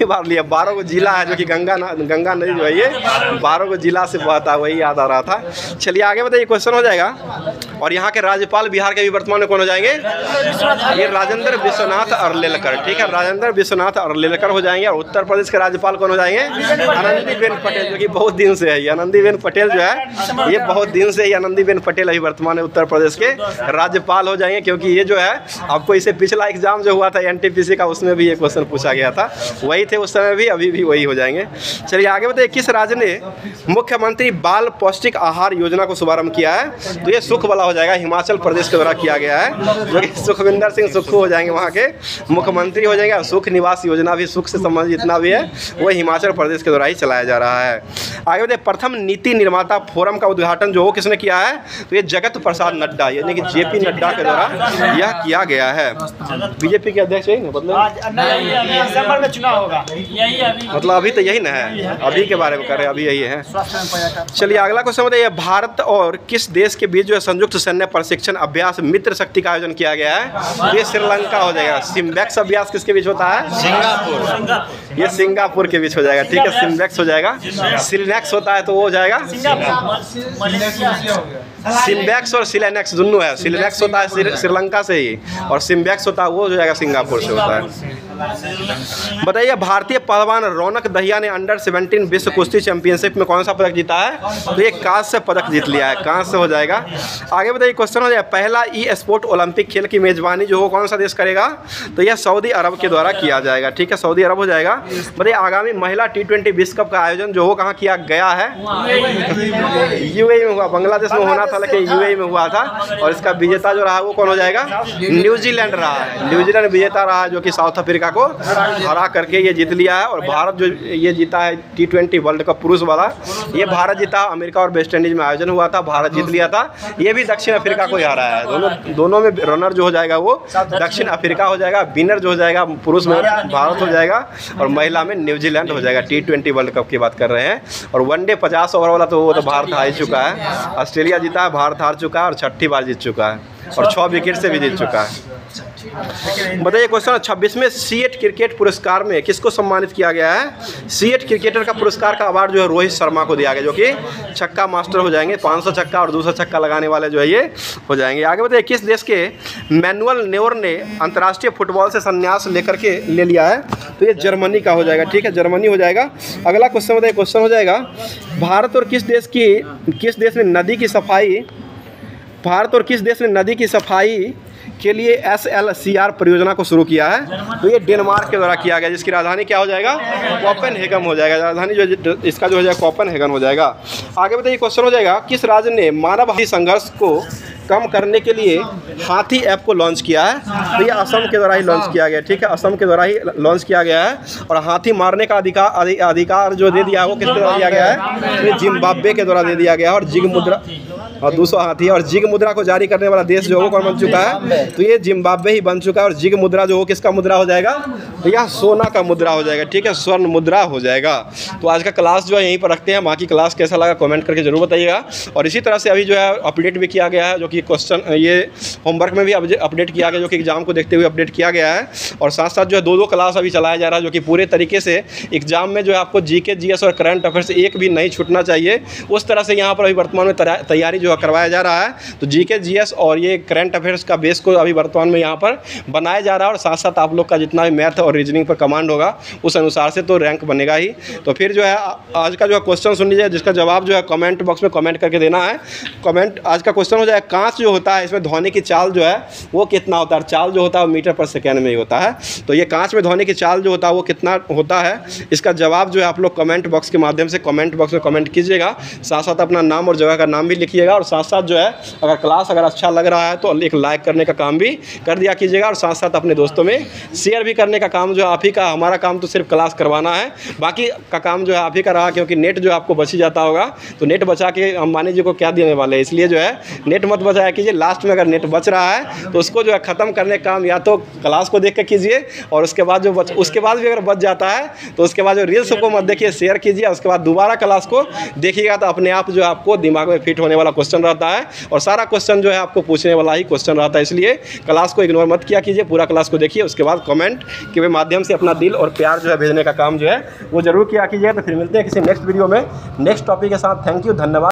बार लिया। 12 को जिला है, जो कि गंगा नदी जो है ये 12 को जिला से बहता है, वही याद आ रहा था। चलिए आगे बताइए, क्वेश्चन हो जाएगा, और यहाँ के राज्यपाल बिहार के भी वर्तमान में कौन हो जाएंगे? ये राजेंद्र विश्वनाथ अर्लेलकर, ठीक है, राजेंद्र विश्वनाथ अर्लेलकर हो जाएंगे। और उत्तर प्रदेश के राज्यपाल कौन हो जाएंगे? आनंदीबेन पटेल, जो कि बहुत दिन से है, आनंदीबेन पटेल जो है ये बहुत दिन से ही आनंदीबेन पटेल अभी वर्तमान में उत्तर प्रदेश के राज्यपाल हो जाएंगे। क्योंकि ये जो है आपको इसे पिछला एग्जाम जो हुआ था NTPC का, उसमें भी ये क्वेश्चन पूछा गया था, वही थे उस समय भी, अभी भी वही हो जाएंगे। चलिए आगे बताइए, किस राज्य ने मुख्यमंत्री बाल पौष्टिक आहार योजना को शुभारंभ किया है? तो ये सुख वाला हो जाएगा, हिमाचल प्रदेश के द्वारा किया गया है, जो कि सुखविंदर सिंह सुक्खू हो जाएंगे, वहाँ के मुख्यमंत्री हो जाएंगे। और सुख निवास योजना भी, सुख से संबंधित जितना भी है वो हिमाचल प्रदेश के द्वारा ही चलाया जा रहा है। आगे बताइए, प्रथम नीति निर्माता फोरम का उद्घाटन जो वो किसने किया है? तो ये जगत प्रसाद नड्डा, यानी कि JP नड्डा के द्वारा यह किया गया है। BJP के अध्यक्ष मतलब दिसंबर में चुनाव होगा, यही अभी, मतलब अभी तो यही ना है, अभी के बारे में कर रहे हैं अभी यही है। चलिए अगला क्वेश्चन बताइए, भारत और किस देश के बीच जो है संयुक्त सैन्य प्रशिक्षण अभ्यास मित्र शक्ति का आयोजन किया गया है? ये श्रीलंका हो जाएगा। सिम्बैक्स अभ्यास किसके बीच होता है? सिंगापुर। ये सिंगापुर के बीच हो जाएगा, ठीक है, सिम्बैक्स हो जाएगा। सिलेनेक्स होता है तो वो हो जाएगा सिम्बैक्स और सिलेनेक्स दोनों है। सिलेनेक्स होता है श्रीलंका से ही और सिम्बैक्स होता है वो हो जाएगा सिंगापुर से होता है। बताइए, भारतीय पहलवान रौनक दहिया ने अंडर 17 विश्व कुश्ती चैंपियनशिप में कौन सा पदक जीता है? तो ये कांस्य पदक जीत लिया है, कांस्य हो जाएगा। आगे बताइए क्वेश्चन हो जाए, पहला ई स्पोर्ट ओलंपिक खेल की मेजबानी जो हो कौन सा देश करेगा? तो यह सऊदी अरब के द्वारा किया जाएगा, ठीक है, सऊदी अरब हो जाएगा। बताइए, आगामी महिला T20 विश्व कप का आयोजन जो हो कहाँ किया गया है? यूएई में हुआ। बांग्लादेश में होना था लेकिन यूएई में हुआ था और इसका विजेता जो रहा वो कौन हो जाएगा? न्यूजीलैंड रहा है। न्यूजीलैंड विजेता रहा है जो कि साउथ अफ्रीका को हरा करके ये जीत लिया है। और भारत जो ये जीता है T20 वर्ल्ड कप पुरुष वाला, ये भारत जीता। अमेरिका और वेस्ट इंडीज में आयोजन हुआ था, भारत जीत लिया था। ये भी दक्षिण अफ्रीका को ही हरा है। दोनों में रनर जो हो जाएगा वो दक्षिण अफ्रीका हो जाएगा, विनर जो हो जाएगा पुरुष में भारत हो जाएगा और महिला में न्यूजीलैंड हो जाएगा। T20 वर्ल्ड कप की बात कर रहे हैं। और वनडे 50 ओवर वाला तो वो तो भारत हार चुका है, ऑस्ट्रेलिया जीता है, भारत हार चुका है और 6ठी बार जीत चुका है और 6 विकेट से भी जीत चुका है। बताइए क्वेश्चन 26वें सीएट क्रिकेट पुरस्कार में किसको सम्मानित किया गया है? सीएट क्रिकेटर का पुरस्कार का अवार्ड जो है रोहित शर्मा को दिया गया जो कि छक्का मास्टर हो जाएंगे, 500 छक्का और 200 छक्का लगाने वाले जो है ये हो जाएंगे। आगे बताइए, किस देश के मैनुअल न्योर ने अंतर्राष्ट्रीय फुटबॉल से संन्यास लेकर के ले लिया है? तो ये जर्मनी का हो जाएगा, ठीक है, जर्मनी हो जाएगा। अगला क्वेश्चन बताइए, क्वेश्चन हो जाएगा, भारत और किस देश ने नदी की सफाई के लिए SLCR परियोजना को शुरू किया है? तो ये डेनमार्क के द्वारा किया गया, जिसकी राजधानी क्या हो जाएगा? कोपेनहेगन हो जाएगा। राजधानी जो इसका जो हो जाएगा कोपेनहेगन हो जाएगा। आगे बताइए क्वेश्चन हो जाएगा, किस राज्य ने मानव संघर्ष को कम करने के लिए हाथी ऐप को लॉन्च किया है? तो ये असम के द्वारा ही लॉन्च किया गया, ठीक है, असम के द्वारा ही लॉन्च किया गया है। और हाथी मारने का अधिकार जो दे दिया है वो किसके द्वारा दिया गया है? तो जिम्बाब्वे के द्वारा दे दिया गया है। और जिग मुद्रा और 200 हाथी और जिग मुद्रा को जारी करने वाला देश जो वो कौन बन चुका है? तो ये जिम्बाब्वे ही बन चुका है। और जिग मुद्रा जो हो किसका मुद्रा हो जाएगा? तो यह सोना का मुद्रा हो जाएगा, ठीक है, स्वर्ण मुद्रा हो जाएगा। तो आज का क्लास जो है यहीं पर रखते हैं। बाकी क्लास कैसा लगा कमेंट करके जरूर बताइएगा। और इसी तरह से अभी जो है अपडेट भी किया गया है, जो कि क्वेश्चन ये होमवर्क में भी अपडेट किया गया, जो कि एग्जाम को देखते हुए अपडेट किया गया है। और साथ साथ जो है 2 क्लास अभी चलाया जा रहा है, जो कि पूरे तरीके से एग्जाम में जो है आपको GK GS और करंट अफेयर्स एक भी नहीं छूटना चाहिए, उस तरह से यहाँ पर अभी वर्तमान में तैयारी जो है करवाया जा रहा है। तो GK GS और ये करंट अफेयर्स का बेस को अभी वर्तमान में यहाँ पर बनाया जा रहा है। और साथ साथ आप लोग का जितना भी मैथ और रीजनिंग पर कमांड होगा उस अनुसार से तो रैंक बनेगा ही। तो फिर जो है आज का जो है क्वेश्चन सुन लीजिए, जिसका जवाब जो है कमेंट बॉक्स में कमेंट करके देना है। कमेंट आज का क्वेश्चन हो जाए, कांच जो होता है इसमें धोने की चाल जो है वो कितना होता है? चाल जो होता है वो मीटर पर सेकेंड में ही होता है। तो ये कांच में धोने की चाल जो होता है वो कितना होता है, इसका जवाब जो है आप लोग कमेंट बॉक्स के माध्यम से कमेंट बॉक्स में कमेंट कीजिएगा। साथ साथ अपना नाम और जगह का नाम भी लिखिएगा। और साथ साथ जो है अगर क्लास अगर अच्छा लग रहा है तो एक लाइक करने का काम भी कर दिया कीजिएगा। और साथ साथ अपने दोस्तों में शेयर भी करने का काम जो है आप ही का। हमारा काम तो सिर्फ क्लास करवाना है, बाकी का काम जो है आप ही का रहा, क्योंकि नेट जो आपको बच ही जाता होगा। तो नेट बचा के अंबानी जी को क्या देने वाले हैं, इसलिए जो है नेट मत बचाया कीजिए। लास्ट में अगर नेट बच रहा है तो उसको जो है ख़त्म करने का काम या तो क्लास को देख के कीजिए, और उसके बाद उसके बाद भी अगर बच जाता है तो उसके बाद जो रील्स को मत देखिए, शेयर कीजिए। उसके बाद दोबारा क्लास को देखिएगा तो अपने आप जो है आपको दिमाग में फिट होने वाला क्वेश्चन रहता है। और सारा क्वेश्चन जो है आपको पूछने वाला ही क्वेश्चन रहता है, इसलिए क्लास को इग्नोर मत किया कीजिए, पूरा क्लास को देखिए। उसके बाद कमेंट के माध्यम से अपना दिल और प्यार जो है भेजने का काम जो है वो जरूर किया कीजिए। तो फिर मिलते हैं किसी नेक्स्ट वीडियो में नेक्स्ट टॉपिक के साथ। थैंक यू, धन्यवाद।